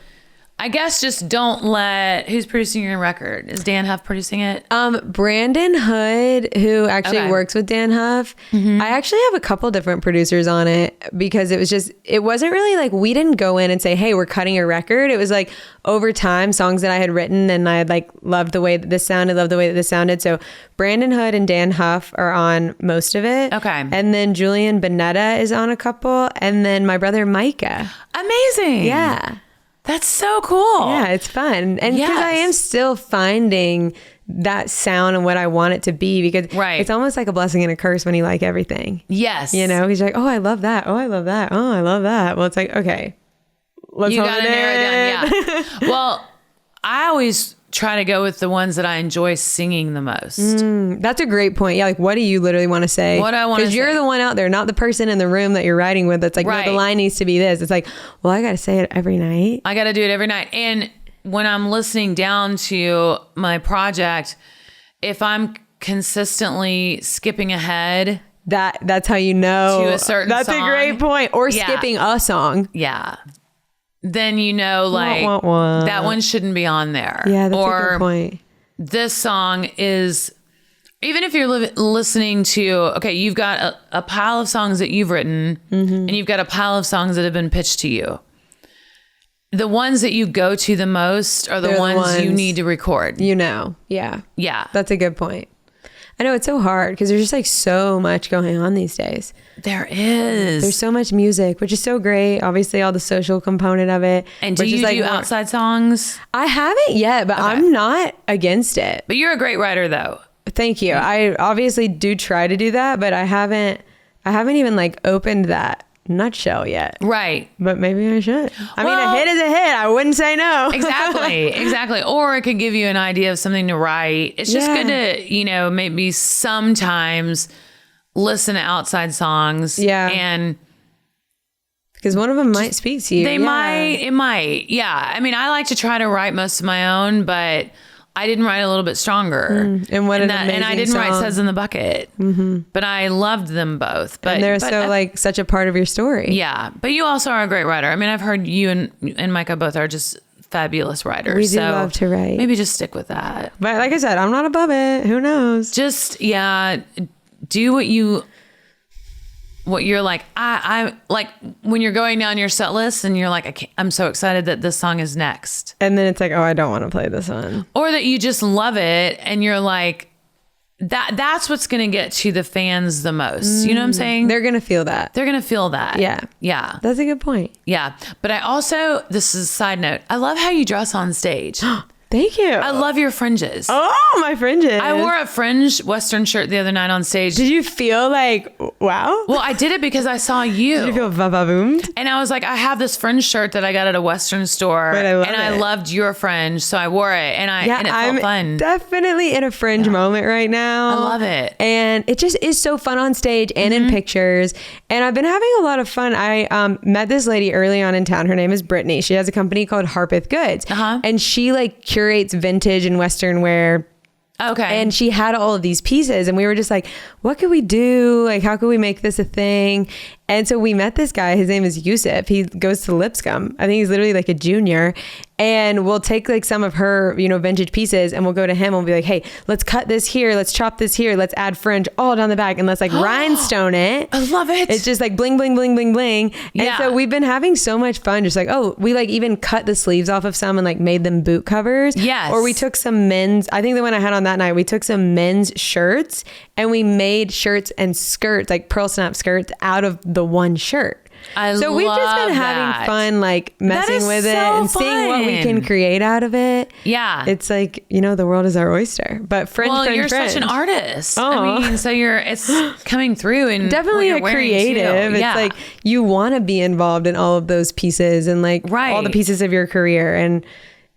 I guess just don't let, who's producing your record? Is Dan Huff producing it? Brandon Hood, who actually works with Dan Huff. I actually have a couple different producers on it because it wasn't really like, we didn't go in and say, hey, we're cutting a record. It was like over time, songs that I had written and I had like loved the way that this sounded, loved the way that this sounded. So Brandon Hood and Dan Huff are on most of it. Okay. And then Julian Bonetta is on a couple. And then my brother Micah. Amazing. Yeah. That's so cool. Yeah, it's fun. And because I am still finding that sound and what I want it to be, because it's almost like a blessing and a curse when you like everything. Yes. You know, he's like, oh, I love that. Oh, I love that. Oh, I love that. Well, it's like, okay, let's you got to narrow it down. Yeah. Well, I always try to go with the ones that I enjoy singing the most. That's a great point. Yeah, like what do you literally want to say? What I want to say. Because you're the one out there, not the person in the room that you're writing with that's like, no, the line needs to be this. It's like, well, I got to say it every night. I got to do it every night. And when I'm listening down to my project, if I'm consistently skipping ahead, that's how you know to a certain that's song. A great point. Or skipping a song. Yeah. Then you know, like, that one shouldn't be on there. Yeah, that's a good point. This song is, even if you're listening to, okay, you've got a pile of songs that you've written, and you've got a pile of songs that have been pitched to you. The ones that you go to the most are the ones you need to record. You know, yeah. Yeah. That's a good point. I know it's so hard because there's just like so much going on these days. There is. There's so much music, which is so great. Obviously, all the social component of it. And do you do outside songs? I haven't yet, but I'm not against it. But you're a great writer, though. Thank you. I obviously do try to do that, but I haven't even like opened that nutshell yet. Right. But maybe I should. I mean, a hit is a hit. I wouldn't say no. Exactly. Or it could give you an idea of something to write. It's just good to, maybe sometimes listen to outside songs. Yeah. And because one of them might speak to you. It might. Yeah. I mean, I like to try to write most of my own, but I didn't write a little bit stronger. And what an amazing and I didn't write song. Says in the Bucket. But I loved them both. But and they're like such a part of your story. Yeah. But you also are a great writer. I mean, I've heard you and Micah both are just fabulous writers. We do love to write. Maybe just stick with that. But like I said, I'm not above it. Who knows? Just, do what you're like. I like when you're going down your set list and you're like, I'm so excited that this song is next. And then it's like, oh, I don't want to play this one. Or that you just love it and you're like, that's what's going to get to the fans the most. You know what I'm saying? They're going to feel that. They're going to feel that. Yeah. Yeah. That's a good point. Yeah. But I also, this is a side note, I love how you dress on stage. Thank you. I love your fringes. Oh, my fringes. I wore a fringe Western shirt the other night on stage. Did you feel like, wow? Well, I did it because I saw you. Did you feel va-va-boomed? And I was like, I have this fringe shirt that I got at a Western store. But I loved your fringe, so I wore it. And it felt fun. Definitely in a fringe moment right now. I love it. And it just is so fun on stage and in pictures. And I've been having a lot of fun. I met this lady early on in town. Her name is Brittany. She has a company called Harpeth Goods. And she like curates vintage and Western wear. Okay. And she had all of these pieces and we were just like, what could we do? Like, how could we make this a thing? And so we met this guy. His name is Yusuf. He goes to Lipscomb. I think he's literally like a junior. And we'll take like some of her, vintage pieces and we'll go to him and we'll be like, hey, let's cut this here. Let's chop this here. Let's add fringe all down the back and let's like rhinestone it. I love it. It's just like bling, bling, bling, bling, bling. And so we've been having so much fun. Just like, we like even cut the sleeves off of some and like made them boot covers. Yes. Or we took some men's, I think the one I had on that night, we took some men's shirts and we made shirts and skirts, like pearl snap skirts out of the one shirt. So we've just been having fun, like messing with it and seeing what we can create out of it. Yeah. It's like, the world is our oyster, but you're such an artist. I mean, so it's coming through and definitely a creative. It's like you want to be involved in all of those pieces and like all the pieces of your career. And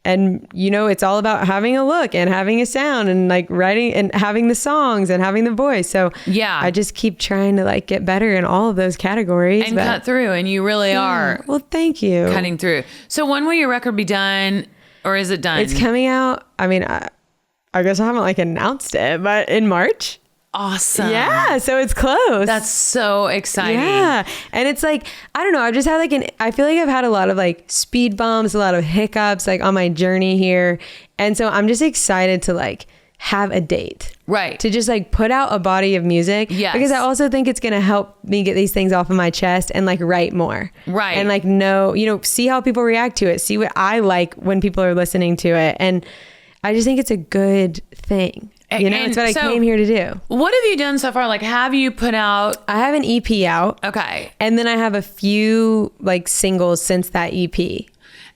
it's all about having a look and having a sound and like writing and having the songs and having the voice. So I just keep trying to like get better in all of those categories and cut through. And you really are. Well, thank you. Cutting through. So when will your record be done, or is it done? It's coming out. I mean, I guess I haven't like announced it, but in March. Awesome. Yeah. So it's close. That's so exciting. Yeah. And it's like, I don't know. I've just had like I feel like I've had a lot of like speed bumps, a lot of hiccups like on my journey here. And so I'm just excited to like have a date. Right. To just like put out a body of music. Yes. Because I also think it's going to help me get these things off of my chest and like write more. Right. And like see how people react to it. See what I like when people are listening to it. And I just think it's a good thing. It's what I came here to do. What have you done so far? Like, have you put out? I have an EP out. Okay. And then I have a few like singles since that EP.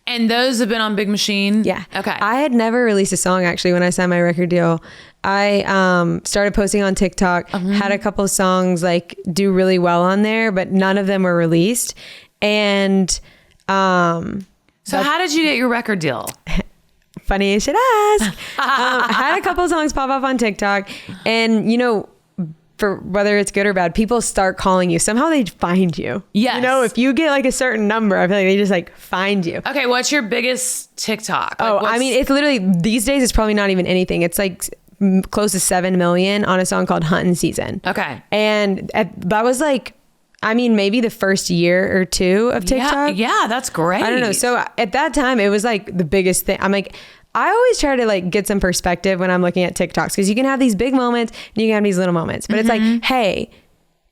And those have been on Big Machine? Yeah. Okay. I had never released a song actually when I signed my record deal. I started posting on TikTok, had a couple of songs like do really well on there, but none of them were released. And so how did you get your record deal? Funny you should ask. I had a couple of songs pop up on TikTok and, for whether it's good or bad, people start calling you. Somehow they find you. Yes. If you get like a certain number, I feel like they just like find you. Okay. What's your biggest TikTok? I mean, it's literally these days, it's probably not even anything. It's like close to 7 million on a song called Huntin' Season. Okay. And that was like, maybe the first year or two of TikTok. Yeah, that's great. I don't know. So at that time, it was like the biggest thing. I'm like, I always try to like get some perspective when I'm looking at TikToks because you can have these big moments and you can have these little moments. But it's like, hey,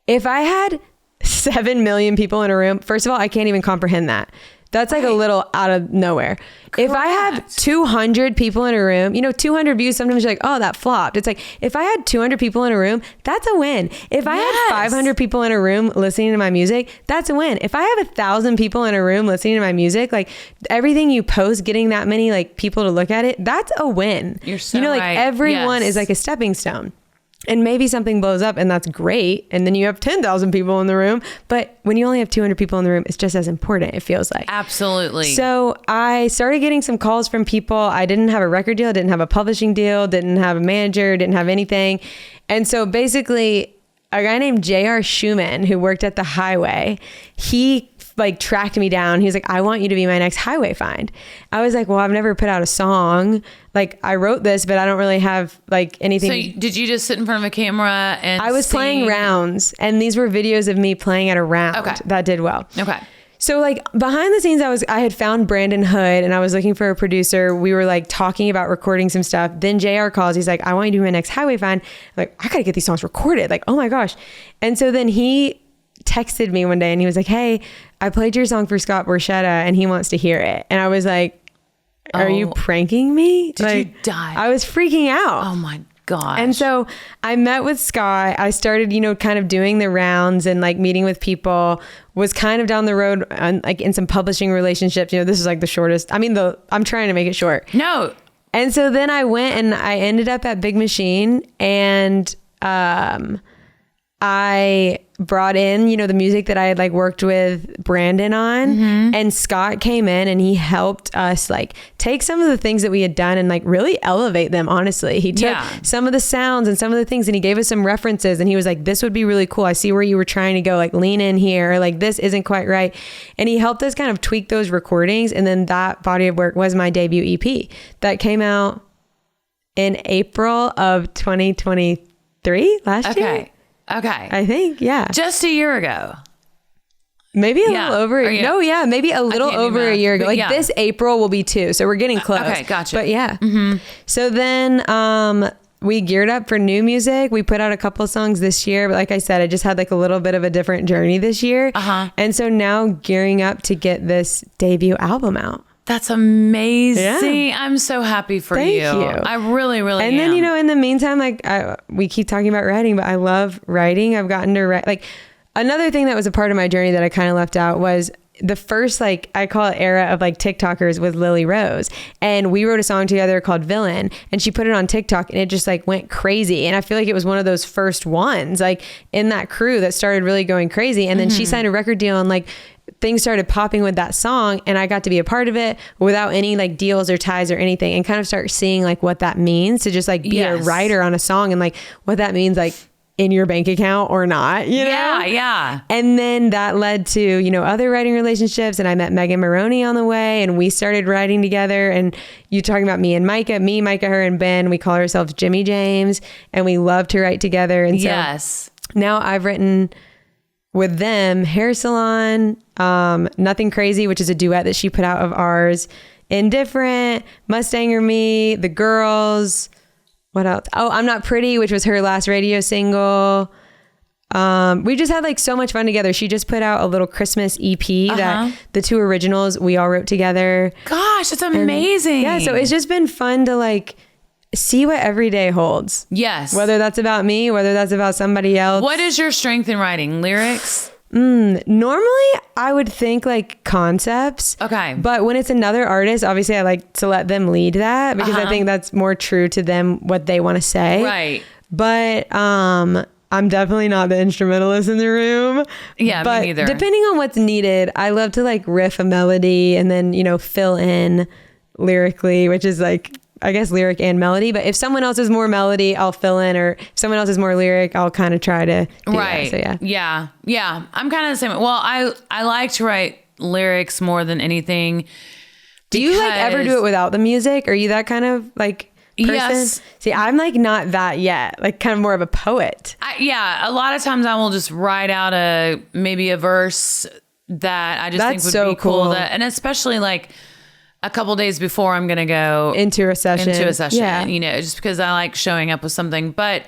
if I had 7 million people in a room, first of all, I can't even comprehend that. That's like a little out of nowhere. Correct. If I have 200 people in a room, 200 views, sometimes you're like, oh, that flopped. It's like, if I had 200 people in a room, that's a win. If I had 500 people in a room listening to my music, that's a win. If I have 1,000 people in a room listening to my music, like everything you post, getting that many like people to look at it, that's a win. You're so right. Everyone is like a stepping stone. And maybe something blows up and that's great. And then you have 10,000 people in the room. But when you only have 200 people in the room, it's just as important, it feels like. Absolutely. So I started getting some calls from people. I didn't have a record deal, didn't have a publishing deal, didn't have a manager, didn't have anything. And so basically a guy named J.R. Schumann, who worked at the Highway, he like tracked me down. He was like, I want you to be my next Highway find. I was like, well, I've never put out a song. Like I wrote this, but I don't really have like anything. So did you just sit in front of a camera and I was playing rounds and these were videos of me playing at a round. Okay. That did well. Okay. So like behind the scenes, I had found Brandon Hood and I was looking for a producer. We were like talking about recording some stuff. Then JR calls. He's like, I want you to do my next Highway Find. I'm like, I gotta get these songs recorded. Like, oh my gosh. And so then he texted me one day and he was like, hey, I played your song for Scott Borchetta and he wants to hear it. And I was like, are you pranking me? Did you die? I was freaking out. Oh my gosh. And so I met with Scott. I started, kind of doing the rounds and like meeting with people, was kind of down the road on, like in some publishing relationships. This is like the shortest. I mean, I'm trying to make it short. No. And so then I went and I ended up at Big Machine and I brought in, the music that I had like worked with Brandon on, and Scott came in and he helped us like take some of the things that we had done and like really elevate them. Honestly, he took some of the sounds and some of the things and he gave us some references and he was like, this would be really cool. I see where you were trying to go, like lean in here, or like this isn't quite right. And he helped us kind of tweak those recordings. And then that body of work was my debut EP that came out in April of 2023 last year. Okay. I think, yeah. Just a year ago. Maybe a little over. Maybe a little over a year ago. Like this April will be 2. So we're getting close. Okay, gotcha. But yeah. So then we geared up for new music. We put out a couple of songs this year. But like I said, I just had like a little bit of a different journey this year. And so now gearing up to get this debut album out. That's amazing. Yeah. I'm so happy for you. Thank you. I really, really am. And then, in the meantime, like we keep talking about writing, but I love writing. I've gotten to write. Like another thing that was a part of my journey that I kind of left out was the first, like I call it era of like TikTokers with Lily Rose. And we wrote a song together called Villain and she put it on TikTok and it just like went crazy. And I feel like it was one of those first ones like in that crew that started really going crazy. And then she signed a record deal and like things started popping with that song and I got to be a part of it without any like deals or ties or anything and kind of start seeing like what that means to just like be a writer on a song and like what that means like in your bank account or not, Yeah. And then that led to, other writing relationships and I met Megan Moroney on the way and we started writing together and you talking about me, Micah, her and Ben, we call ourselves Jimmy James and we love to write together. And so now I've written with them Hair Salon, Nothing Crazy, which is a duet that she put out of ours, Indifferent, Mustang or Me, The Girls, what else? Oh, I'm Not Pretty, which was her last radio single. We just had like so much fun together. She just put out a little Christmas EP that the 2 originals we all wrote together. Gosh, it's amazing. And so it's just been fun to like see what every day holds. Yes. Whether that's about me, whether that's about somebody else. What is your strength in writing? Lyrics? Normally I would think like concepts. Okay. But when it's another artist, obviously I like to let them lead that because I think that's more true to them, what they want to say. Right. But, I'm definitely not the instrumentalist in the room. Yeah, but me neither. Depending on what's needed, I love to like riff a melody and then, fill in lyrically, which is like, I guess lyric and melody, but if someone else is more melody, I'll fill in, or if someone else is more lyric, I'll kind of try to do that. So Yeah. I'm kind of the same. Well, I like to write lyrics more than anything. Do you like ever do it without the music? Are you that kind of like person? Yes. See, I'm like not that yet, like kind of more of a poet. A lot of times I will just write out maybe a verse that I just think would be cool. And especially like a couple days before I'm going to go into a session, just because I like showing up with something. But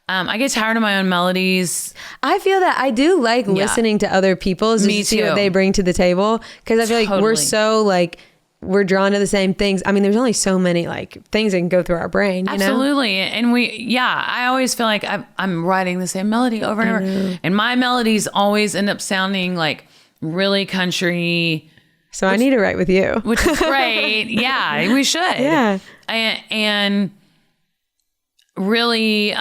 I get tired of my own melodies. I feel that I do like listening to other people's to see what they bring to the table. Because I feel like we're so like, we're drawn to the same things. I mean, there's only so many like things that can go through our brain. Absolutely. And I always feel like I'm writing the same melody over and over. And my melodies always end up sounding like really country. So I need to write with you. Which is great. Yeah, we should. Yeah. And really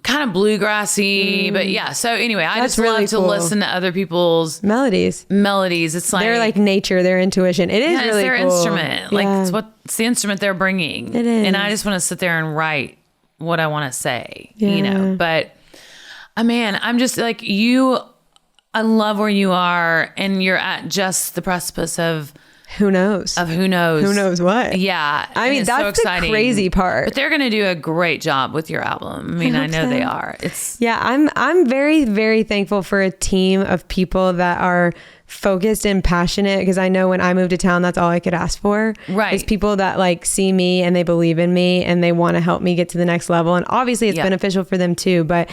kind of bluegrassy, but yeah. So anyway, I just love to listen to other people's melodies. It's like they're like nature, their intuition. It is really their cool. instrument. Like it's the instrument they're bringing. It is. And I just want to sit there and write what I want to say, but man, I'm just like you. I love where you are and you're at just the precipice of who knows? Of who knows? Who knows what? Yeah. I mean, that's so the crazy part. But they're going to do a great job with your album. I mean, I know they are. I'm very, very thankful for a team of people that are focused and passionate, because I know when I moved to town, that's all I could ask for. Right. Is people that like see me and they believe in me and they want to help me get to the next level. And obviously it's beneficial for them too. But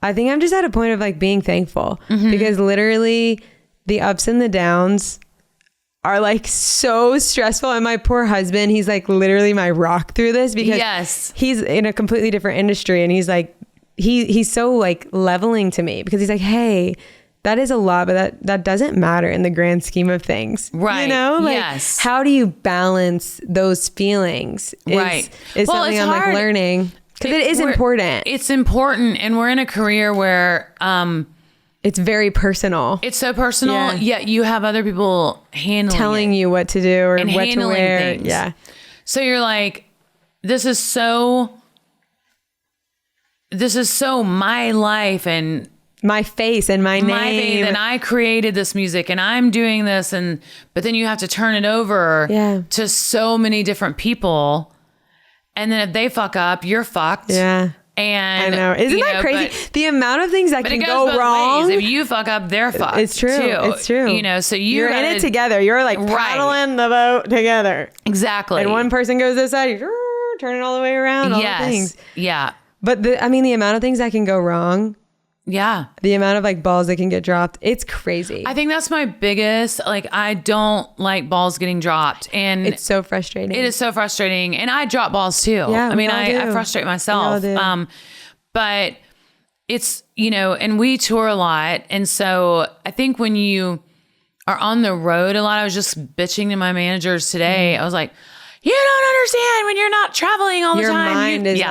I think I'm just at a point of like being thankful, because literally the ups and the downs are like so stressful. And my poor husband, he's like literally my rock through this, because he's in a completely different industry. And he's like, he's so like leveling to me, because he's like, hey, that is a lot, but that doesn't matter in the grand scheme of things. Right. You know, like how do you balance those feelings? Is something I'm like learning, because it is important. It's important. And we're in a career where, it's very personal. It's so personal. Yet you have other people telling you what to do or what to wear. Things. Yeah. So you're like, this is so my life and my face and my name. And I created this music and I'm doing this. But then you have to turn it over to so many different people. And then if they fuck up, you're fucked. Yeah. And I know. Isn't that crazy? The amount of things that can go wrong. Ways. If you fuck up, they're fucked. It's true. Too. It's true. You know, so you're in it together. You're like paddling the boat together. Exactly. And one person goes this side, you turn it all the way around. All the things. Yeah. But the amount of things that can go wrong. Yeah. The amount of like balls that can get dropped. It's crazy. I think that's my biggest, like, I don't like balls getting dropped. And it's so frustrating. It is so frustrating. And I drop balls too. Yeah, I mean, I frustrate myself. But it's, you know, and we tour a lot. And so I think when you are on the road a lot, I was just bitching to my managers today. I was like, you don't understand when you're not traveling all the time. Your mind is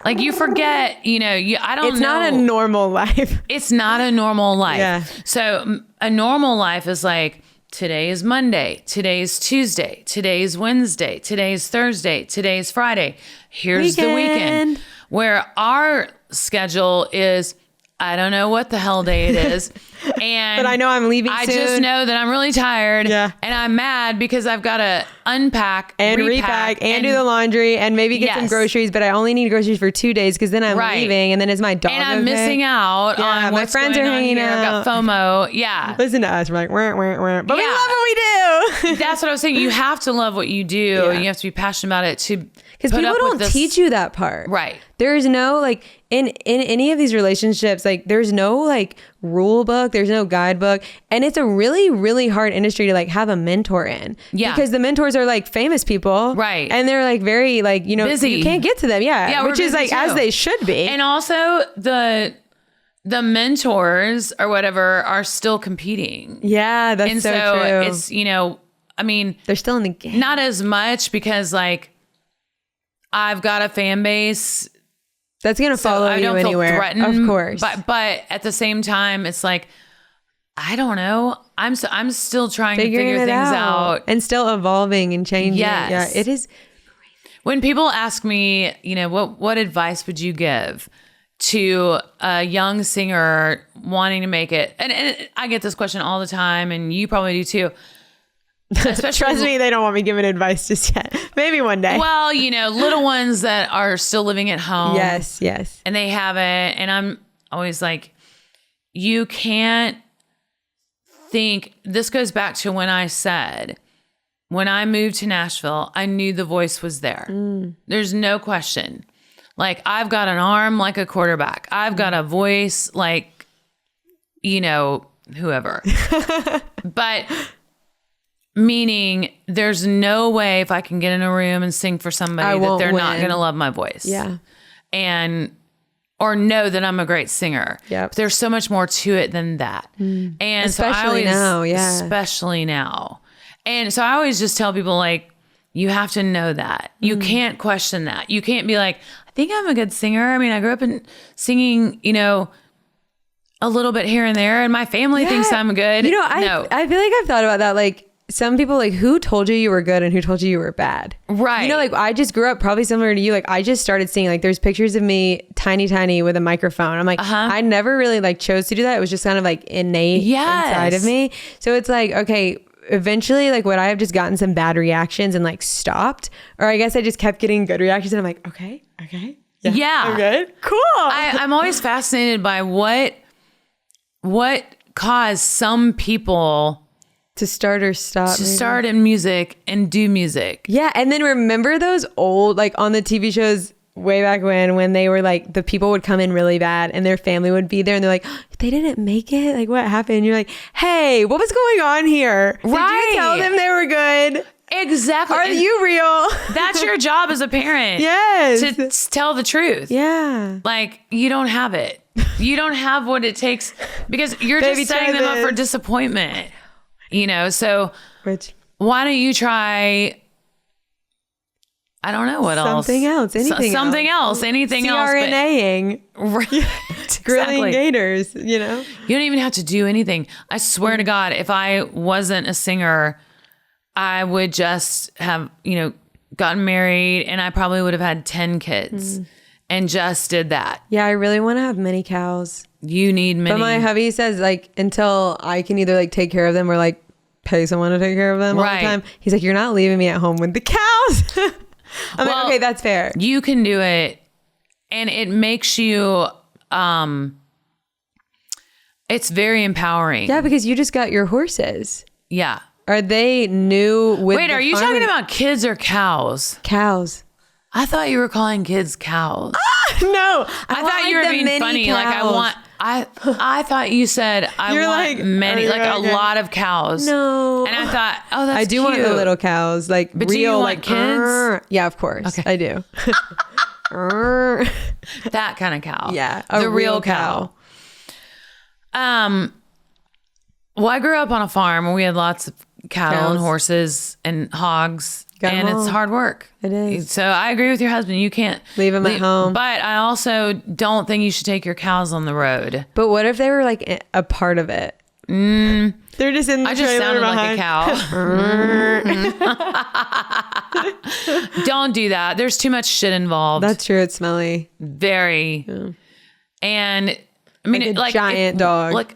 like you forget, you know, I don't know. It's not a normal life. It's not a normal life. Yeah. So a normal life is like, today is Monday, today's Tuesday, today's Wednesday, today's Thursday, today's Friday. Here's the weekend. Where our schedule is, I don't know what the hell day it is. And but I know I'm leaving soon. I just know that I'm really tired. Yeah. And I'm mad because I've got to unpack and repack and do the laundry and maybe get some groceries, but I only need groceries for 2 days because then I'm leaving, and then is my dog and I'm missing out on my friends are hanging out. I've got FOMO. Yeah. Listen to us. We're like, wah, wah, wah. But we love what we do. That's what I was saying. You have to love what you do. Yeah. And you have to be passionate about it to because people don't teach you that part. Right. There's no like in any of these relationships, like there's no like rule book, there's no guidebook, and it's a really, really hard industry to like have a mentor in. Yeah. Because the mentors are like famous people. Right. And they're like very like, you know, busy. You can't get to them. Yeah. Yeah, which is like as they should be. And also the mentors or whatever are still competing. Yeah, that's and so true. It's, you know, I mean, they're still in the game. Not as much because like I've got a fan base that's going to follow you anywhere. Threatened, of course. But at the same time, it's like, I don't know. I'm still trying to figure things out. And still evolving and changing. Yes. Yeah, it is crazy. When people ask me, you know, what advice would you give to a young singer wanting to make it? And I get this question all the time, and you probably do too. Trust me, they don't want me giving advice just yet. Maybe one day. Well, you know, little ones that are still living at home. Yes. And they haven't. And I'm always like, you can't think. This goes back to when I said, when I moved to Nashville, I knew the voice was there. There's no question. Like, I've got an arm like a quarterback. I've got a voice like, you know, whoever. But meaning there's no way if I can get in a room and sing for somebody that they're not going to love my voice. Yeah. Or know that I'm a great singer. Yep. There's so much more to it than that. And especially now. Yeah. Especially now. And so I always just tell people like, you have to know that. You can't question that. You can't be like, I think I'm a good singer. I mean, I grew up in singing, you know, a little bit here and there, and my family thinks I'm good. You know, I feel like I've thought about that. Like, some people like, who told you were good and who told you were bad? Right. You know, like I just grew up probably similar to you. Like I just started singing, like there's pictures of me tiny with a microphone. I'm like, I never really like chose to do that. It was just kind of like innate inside of me. So it's like, okay, eventually, like, would I have just gotten some bad reactions and like stopped? Or I guess I just kept getting good reactions and I'm like, okay. Yeah. I'm good. Cool. I'm always fascinated by what caused some people to start or stop. To start in music and do music. Yeah. And then remember those old, like on the TV shows way back when they were like, the people would come in really bad and their family would be there and they're like, oh, they didn't make it? Like, what happened? You're like, hey, what was going on here? Right. Did you tell them they were good? Exactly. Are you real? That's your job as a parent. Yes. To tell the truth. Yeah. Like, you don't have it. You don't have what it takes because you're Baby, just setting them up for disappointment. You know, so why don't you try, I don't know what something else. Anything else. Anything else. CRNAing. Right. Grilling gators, you know? You don't even have to do anything. I swear to God, if I wasn't a singer, I would just have, gotten married and I probably would have had 10 kids and just did that. Yeah, I really want to have many cows. You need many. But my hubby says, like, until I can either like take care of them or like pay someone to take care of them all the time. He's like, you're not leaving me at home with the cows. I'm like, okay, that's fair. You can do it. And it makes you, it's very empowering. Yeah, because you just got your horses. Yeah. Are they new with Wait, are you talking about kids or cows? Cows. I thought you were calling kids cows. No. I thought you were being funny. Cows. Like I thought you said I You're want like, many, like a lot of cows. No. And I thought, oh, that's I do cute. Want the little cows, like but real, do you want like kids. Yeah, of course. Okay. I do. That kind of cow. Yeah. The real cow. Well, I grew up on a farm where we had lots of cattle and horses and hogs. And it's hard work. It is. So I agree with your husband. You can't leave them at home. But I also don't think you should take your cows on the road. But what if they were like a part of it? They're just in the trailer behind. I just sounded like a cow. Don't do that. There's too much shit involved. That's true. It's smelly. Very. Yeah. And I mean, like a giant dog. Like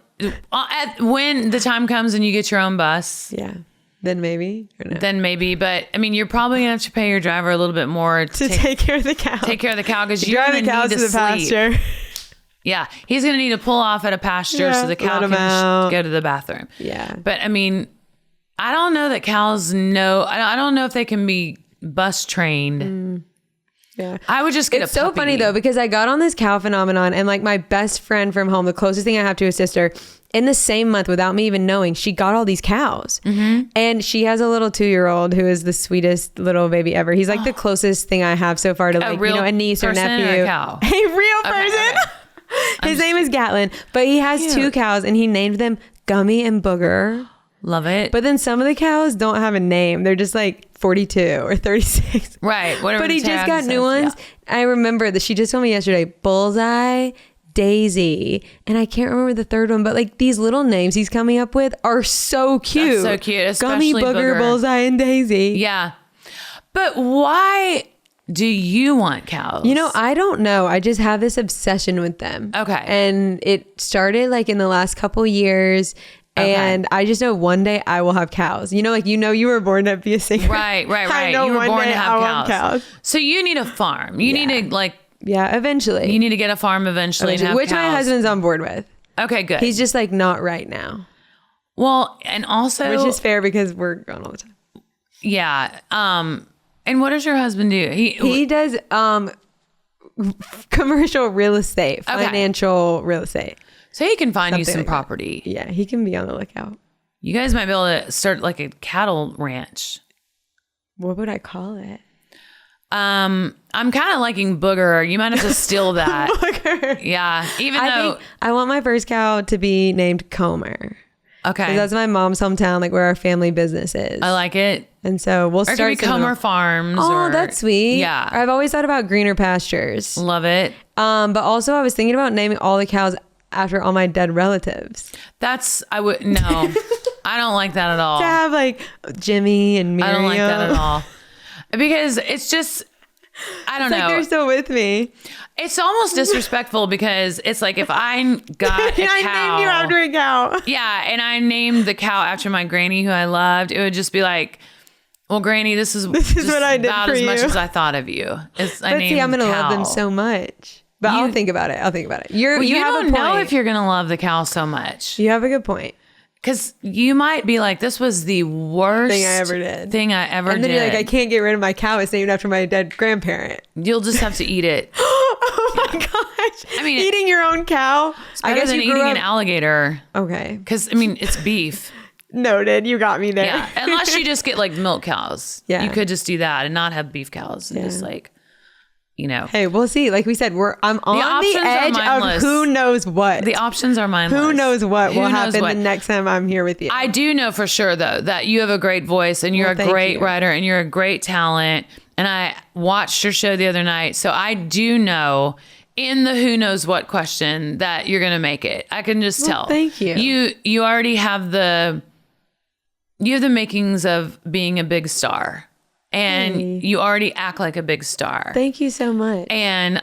when the time comes and you get your own bus. Yeah. Then maybe. No? Then maybe. But I mean, you're probably going to have to pay your driver a little bit more to take care of the cow. Take care of the cow because you're going to need to the pasture. Yeah. He's going to need to pull off at a pasture so the cow can go to the bathroom. Yeah. But I mean, I don't know that cows know. I don't know if they can be bus trained. Yeah. I would just get It's so funny though, because I got on this cow phenomenon and like my best friend from home, the closest thing I have to a sister, in the same month without me even knowing, she got all these cows. And she has a little 2-year-old who is the sweetest little baby ever. He's like the closest thing I have so far to like, a niece or nephew. Or a cow? A real person. Okay. His name is Gatlin, but he has 2 cows and he named them Gummy and Booger. Love it. But then some of the cows don't have a name. They're just like 42 or 36. Right. Whatever. But he just got new ones. Yeah. I remember that she just told me yesterday, Bullseye, Daisy, and I can't remember the third one, but like these little names he's coming up with are so cute. That's so cute. Especially Gummy, Booger, Bullseye, and Daisy. Yeah. But why do you want cows? I don't know. I just have this obsession with them. Okay. And it started like in the last couple years. Okay. And I just know one day I will have cows. You were born to be a singer. Right. I know you were born to have cows. So you need a farm. You need to like... Yeah, eventually. You need to get a farm eventually. And have which cows. My husband's on board with. Okay, good. He's just like not right now. Well, and also... Which is fair because we're gone all the time. Yeah. And what does your husband do? He does commercial real estate, financial real estate. So he can find you some property. Yeah, he can be on the lookout. You guys might be able to start like a cattle ranch. What would I call it? I'm kind of liking Booger. You might have to steal that. Booger. Yeah. I want my first cow to be named Comer. Okay. That's my mom's hometown, like where our family business is. I like it. And so we'll start. Or it could be Comer Farms. Oh, that's sweet. Yeah. I've always thought about greener pastures. Love it. But also I was thinking about naming all the cows after all my dead relatives. No, I don't like that at all. To have like Jimmy and Miriam. I don't like that at all. Because it's just, I don't know. Like they're still with me. It's almost disrespectful because it's like if I got a cow. I named you after a cow. Yeah, and I named the cow after my granny who I loved. It would just be like, well, Granny, this is what I did about for as much as I thought of you. I'm going to love them so much. But I'll think about it. You don't know if you're going to love the cow so much. You have a good point. Because you might be like, this was the worst thing I ever did. And then you're like, I can't get rid of my cow. It's named after my dead grandparent. You'll just have to eat it. Oh my gosh. I mean, eating your own cow? I guess than eating an alligator. Okay. Because, I mean, it's beef. Noted. You got me there. Yeah. Unless you just get like milk cows. Yeah. You could just do that and not have beef cows. And just like, you know. Hey, we'll see. Like we said, I'm on the edge of who knows what. The options are mindless. Who knows what will happen the next time I'm here with you. I do know for sure, though, that you have a great voice and you're a great writer and you're a great talent. And I watched your show the other night. So I do know in the who knows what question that you're going to make it. I can just tell. Thank you. You already have the makings of being a big star. And you already act like a big star. Thank you so much. And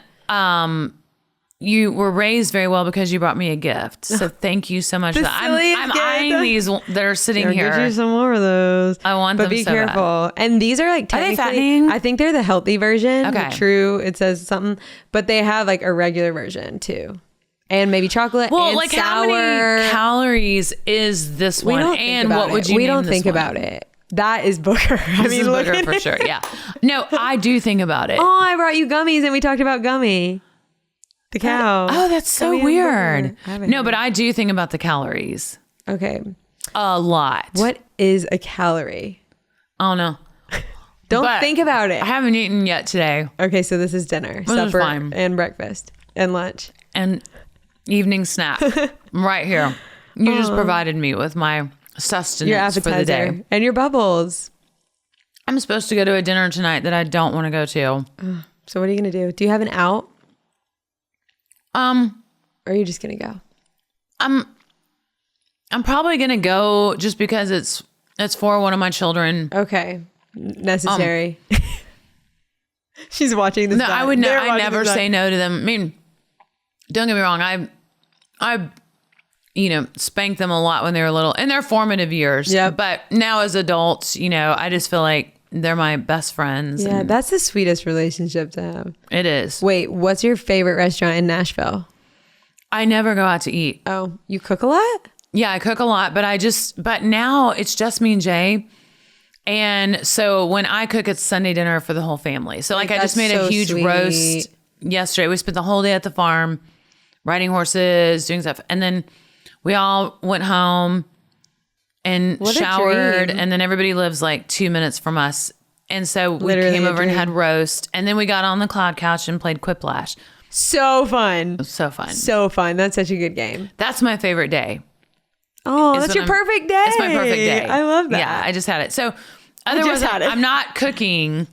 you were raised very well because you brought me a gift. So thank you so much for that. I'm eyeing these that are sitting here. I'll get you some more of those. I want them so bad. But be careful. And these are like technically, are they fattening? I think they're the healthy version. Okay. The true, it says something. But they have like a regular version too. And maybe chocolate and like sour. How many calories is this one? And what would you We don't think about it. That is Booker. This is Booker for sure. Yeah. No, I do think about it. Oh, I brought you gummies and we talked about Gummy. The cow. That's so weird. No, but I do think about the calories. Okay. A lot. What is a calorie? I don't know. Don't think about it. I haven't eaten yet today. Okay, so this is dinner, supper, and breakfast, and lunch. And evening snack. Right here. You just provided me with my sustenance your appetizer for the day. And your bubbles. I'm supposed to go to a dinner tonight that I don't want to go to. So what are you going to do? Do you have an out? Or are you just going to go? I'm probably going to go just because it's for one of my children. Okay. Necessary. She's watching this. No, I would I never say no to them. I mean, don't get me wrong. I spanked them a lot when they were little in their formative years. Yeah. But now as adults, I just feel like they're my best friends. Yeah. That's the sweetest relationship to have. It is. Wait, what's your favorite restaurant in Nashville? I never go out to eat. Oh, you cook a lot? Yeah, I cook a lot, but now it's just me and Jay. And so when I cook, it's Sunday dinner for the whole family. So like I just made a huge roast yesterday. We spent the whole day at the farm riding horses, doing stuff. And then we all went home and showered, and then everybody lives like 2 minutes from us. And so we came over and had roast, and then we got on the cloud couch and played Quiplash. So fun. It was so fun. So fun. That's such a good game. That's my favorite day. Oh, that's your perfect day. That's my perfect day. I love that. Yeah, I just had it. So otherwise, I'm not cooking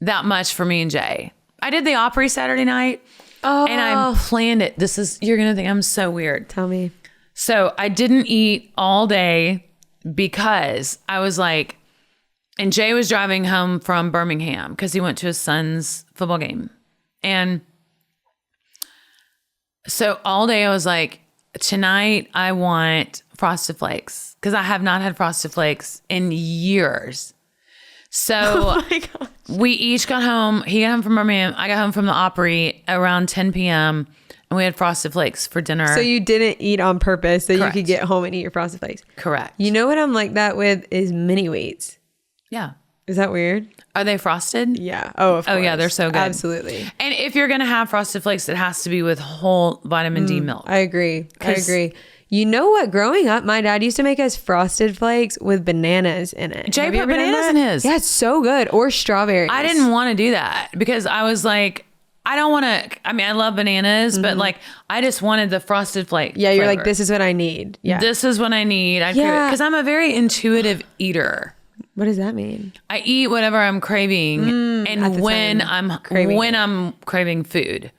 that much for me and Jay. I did the Opry Saturday night, and I planned it. You're going to think I'm so weird. Tell me. So I didn't eat all day because I was like, and Jay was driving home from Birmingham because he went to his son's football game. And so all day I was like, tonight I want Frosted Flakes because I have not had Frosted Flakes in years. So we each got home. He got home from Birmingham. I got home from the Opry around 10 p.m. and we had Frosted Flakes for dinner. So you didn't eat on purpose so you could get home and eat your Frosted Flakes. Correct. You know what I'm like that with is mini wheats. Yeah. Is that weird? Are they frosted? Yeah. Oh, of course. Oh, yeah. They're so good. Absolutely. And if you're going to have Frosted Flakes, it has to be with whole vitamin D milk. I agree. You know what? Growing up, my dad used to make us Frosted Flakes with bananas in it. Jay put bananas in his. Yeah, it's so good. Or strawberries. I didn't want to do that because I was like, I don't want to. I mean, I love bananas, but like, I just wanted the Frosted Flake. Yeah, you're like, this is what I need. Yeah. This is what I need. Because I'm a very intuitive eater. What does that mean? I eat whatever I'm craving and when I'm craving food.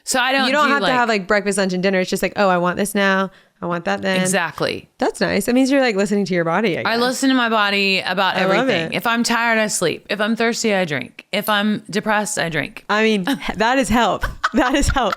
So I don't. You don't have to have like breakfast, lunch, and dinner. It's just like, oh, I want this now. I want that then. Exactly. That's nice. That means you're like listening to your body. I listen to my body about everything. If I'm tired, I sleep. If I'm thirsty, I drink. If I'm depressed, I drink. I mean, that is help. That is help.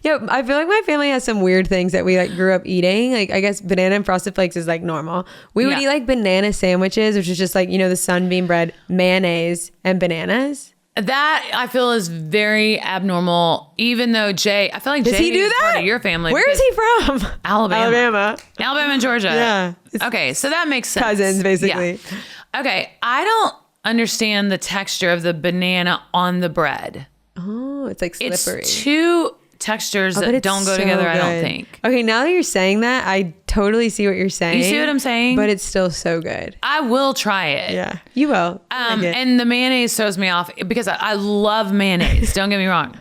Yeah, I feel like my family has some weird things that we like grew up eating. Like, I guess banana and Frosted Flakes is like normal. We would eat like banana sandwiches, which is just like, the sunbeam bread, mayonnaise, and bananas. That I feel is very abnormal, even though Jay, I feel like Does Jay he do is that? part of your family. Where is he from? Alabama and Georgia. Yeah. Okay, so that makes sense. Cousins, basically. Yeah. Okay, I don't understand the texture of the banana on the bread. Oh, it's like slippery. It's two textures that don't go together, I don't think. Okay, now that you're saying that, I totally see what you're saying. You see what I'm saying? But it's still so good. I will try it. Yeah, you will. And the mayonnaise throws me off because I love mayonnaise. Don't get me wrong.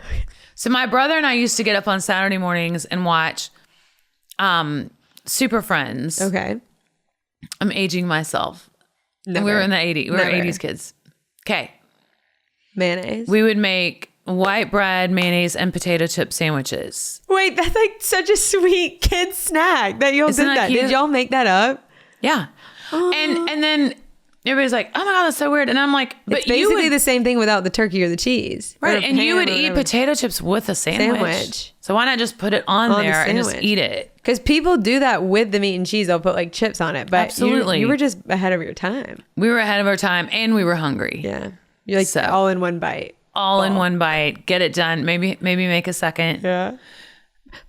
So my brother and I used to get up on Saturday mornings and watch Super Friends. Okay. I'm aging myself. Never. We were in the 80s. We were 80s kids. Okay. Mayonnaise. We would make white bread, mayonnaise, and potato chip sandwiches. Wait, that's like such a sweet kid snack that y'all did that. Did y'all make that up? Yeah. Oh. And then everybody's like, oh my God, that's so weird. And I'm like, but it's basically the same thing without the turkey or the cheese. Right. And you would eat potato chips with a sandwich. So why not just put it on there and just eat it? Because people do that with the meat and cheese. They'll put like chips on it. But absolutely. You were just ahead of your time. We were ahead of our time and we were hungry. Yeah. You're like all in one bite. All in one bite. Get it done. Maybe make a second. Yeah.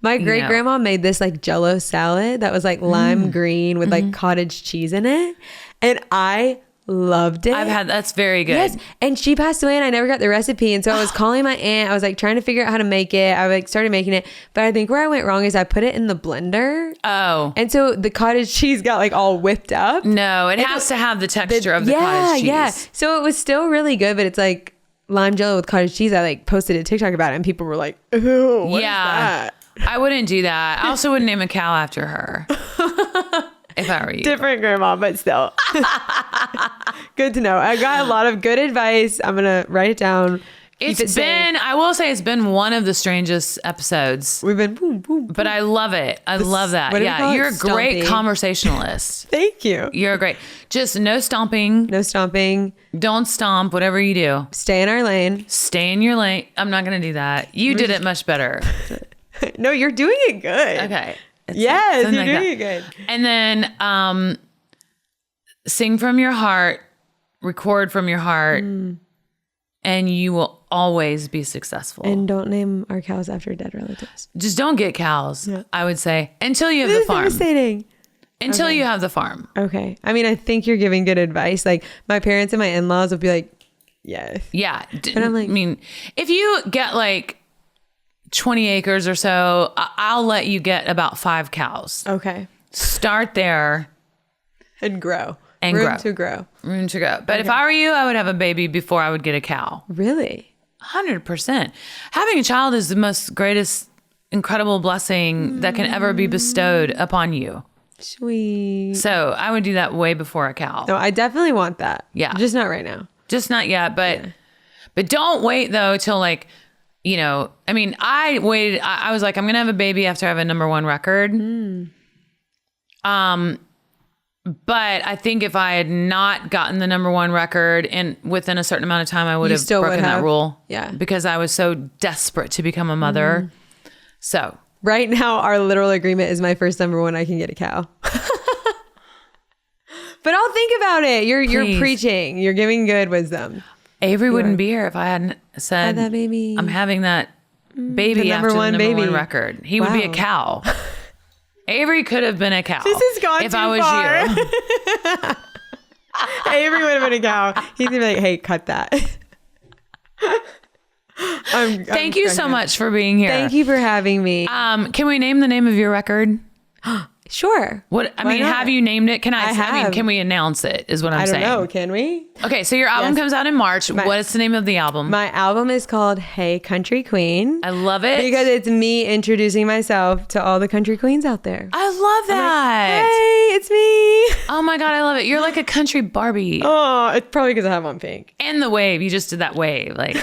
My great grandma made this like Jell-O salad that was like lime green with like cottage cheese in it. And I loved it. That's very good. Yes. And she passed away and I never got the recipe. And so I was calling my aunt. I was like trying to figure out how to make it. I like started making it. But I think where I went wrong is I put it in the blender. Oh. And so the cottage cheese got like all whipped up. No, it has to have the texture of the cottage cheese. Yeah. So it was still really good, but it's like lime Jell-O with cottage cheese. I like posted a TikTok about it and people were like, "Ooh, what is that?" I wouldn't do that. I also wouldn't name a cow after her. If I were you. Different grandma, but still. Good to know. I got a lot of good advice. I'm going to write it down. I will say it's been one of the strangest episodes. We've been boom, boom, boom. But I love it. I love that. Yeah, you're a great conversationalist. Thank you. You're great. Just no stomping. No stomping. Don't stomp, whatever you do. Stay in our lane. Stay in your lane. I'm not going to do that. You did it much better. No, you're doing it good. Okay. Yes, you're doing it good. And then sing from your heart, record from your heart, and you will always be successful. And don't name our cows after dead relatives. Just don't get cows, I would say, until you have the farm. Devastating. Until you have the farm. Okay. I mean, I think you're giving good advice. Like my parents and my in-laws will be like, yes. Yeah. But I'm like, I mean, if you get like 20 acres or so, I'll let you get about 5 cows. Okay. Start there. And grow. Room to grow. Room to grow. But if I were you, I would have a baby before I would get a cow. Really? 100%. Having a child is the most greatest, incredible blessing that can ever be bestowed upon you. Sweet. So I would do that way before a cow. No, I definitely want that. Yeah. Just not right now. Just not yet. But don't wait though till like, I mean, I waited. I was like, I'm going to have a baby after I have a #1 record. But I think if I had not gotten the #1 record and within a certain amount of time, I would have broken that rule. Yeah. Because I was so desperate to become a mother. So right now, our literal agreement is my first #1, I can get a cow. But I'll think about it. You're preaching. You're giving good wisdom. Avery wouldn't be here if I hadn't said that baby. I'm having that baby after the #1 record. He would be a cow. Avery could have been a cow. This has gone if too I was far. You. Avery would have been a cow. He's gonna be like, hey, cut that. Thank you so much for being here. Thank you for having me. Can we name the name of your record? Sure. What I mean, have you named it? I mean, can we announce it? Is what I'm saying. I don't know. Can we? Okay, so your album comes out in March. What is the name of the album? My album is called Hey Country Queen. I love it because it's me introducing myself to all the country queens out there. I love that. Like, hey, it's me. Oh my God, I love it. You're like a country Barbie. Oh, it's probably because I have on pink. And the wave. You just did that wave, like.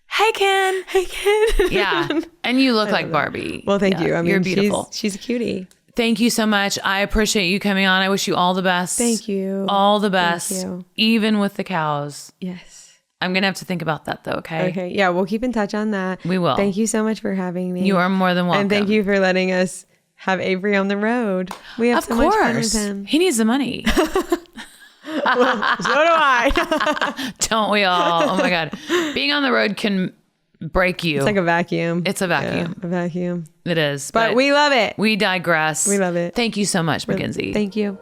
Hey, Ken. Hey, Ken. Yeah. And you look like Barbie. Well, thank you. I mean, you're beautiful. She's a cutie. Thank you so much. I appreciate you coming on. I wish you all the best. Thank you. All the best. Thank you. Even with the cows. Yes. I'm going to have to think about that though, okay? Okay. Yeah, we'll keep in touch on that. We will. Thank you so much for having me. You are more than welcome. And thank you for letting us have Avery on the road. We have so much fun with him. He needs the money. Well, so do I. Don't we all? Oh my God. Being on the road can break you. It's like a vacuum. It's a vacuum. Yeah, a vacuum. It is. But we love it. We digress. We love it. Thank you so much, Mackenzie. Thank you.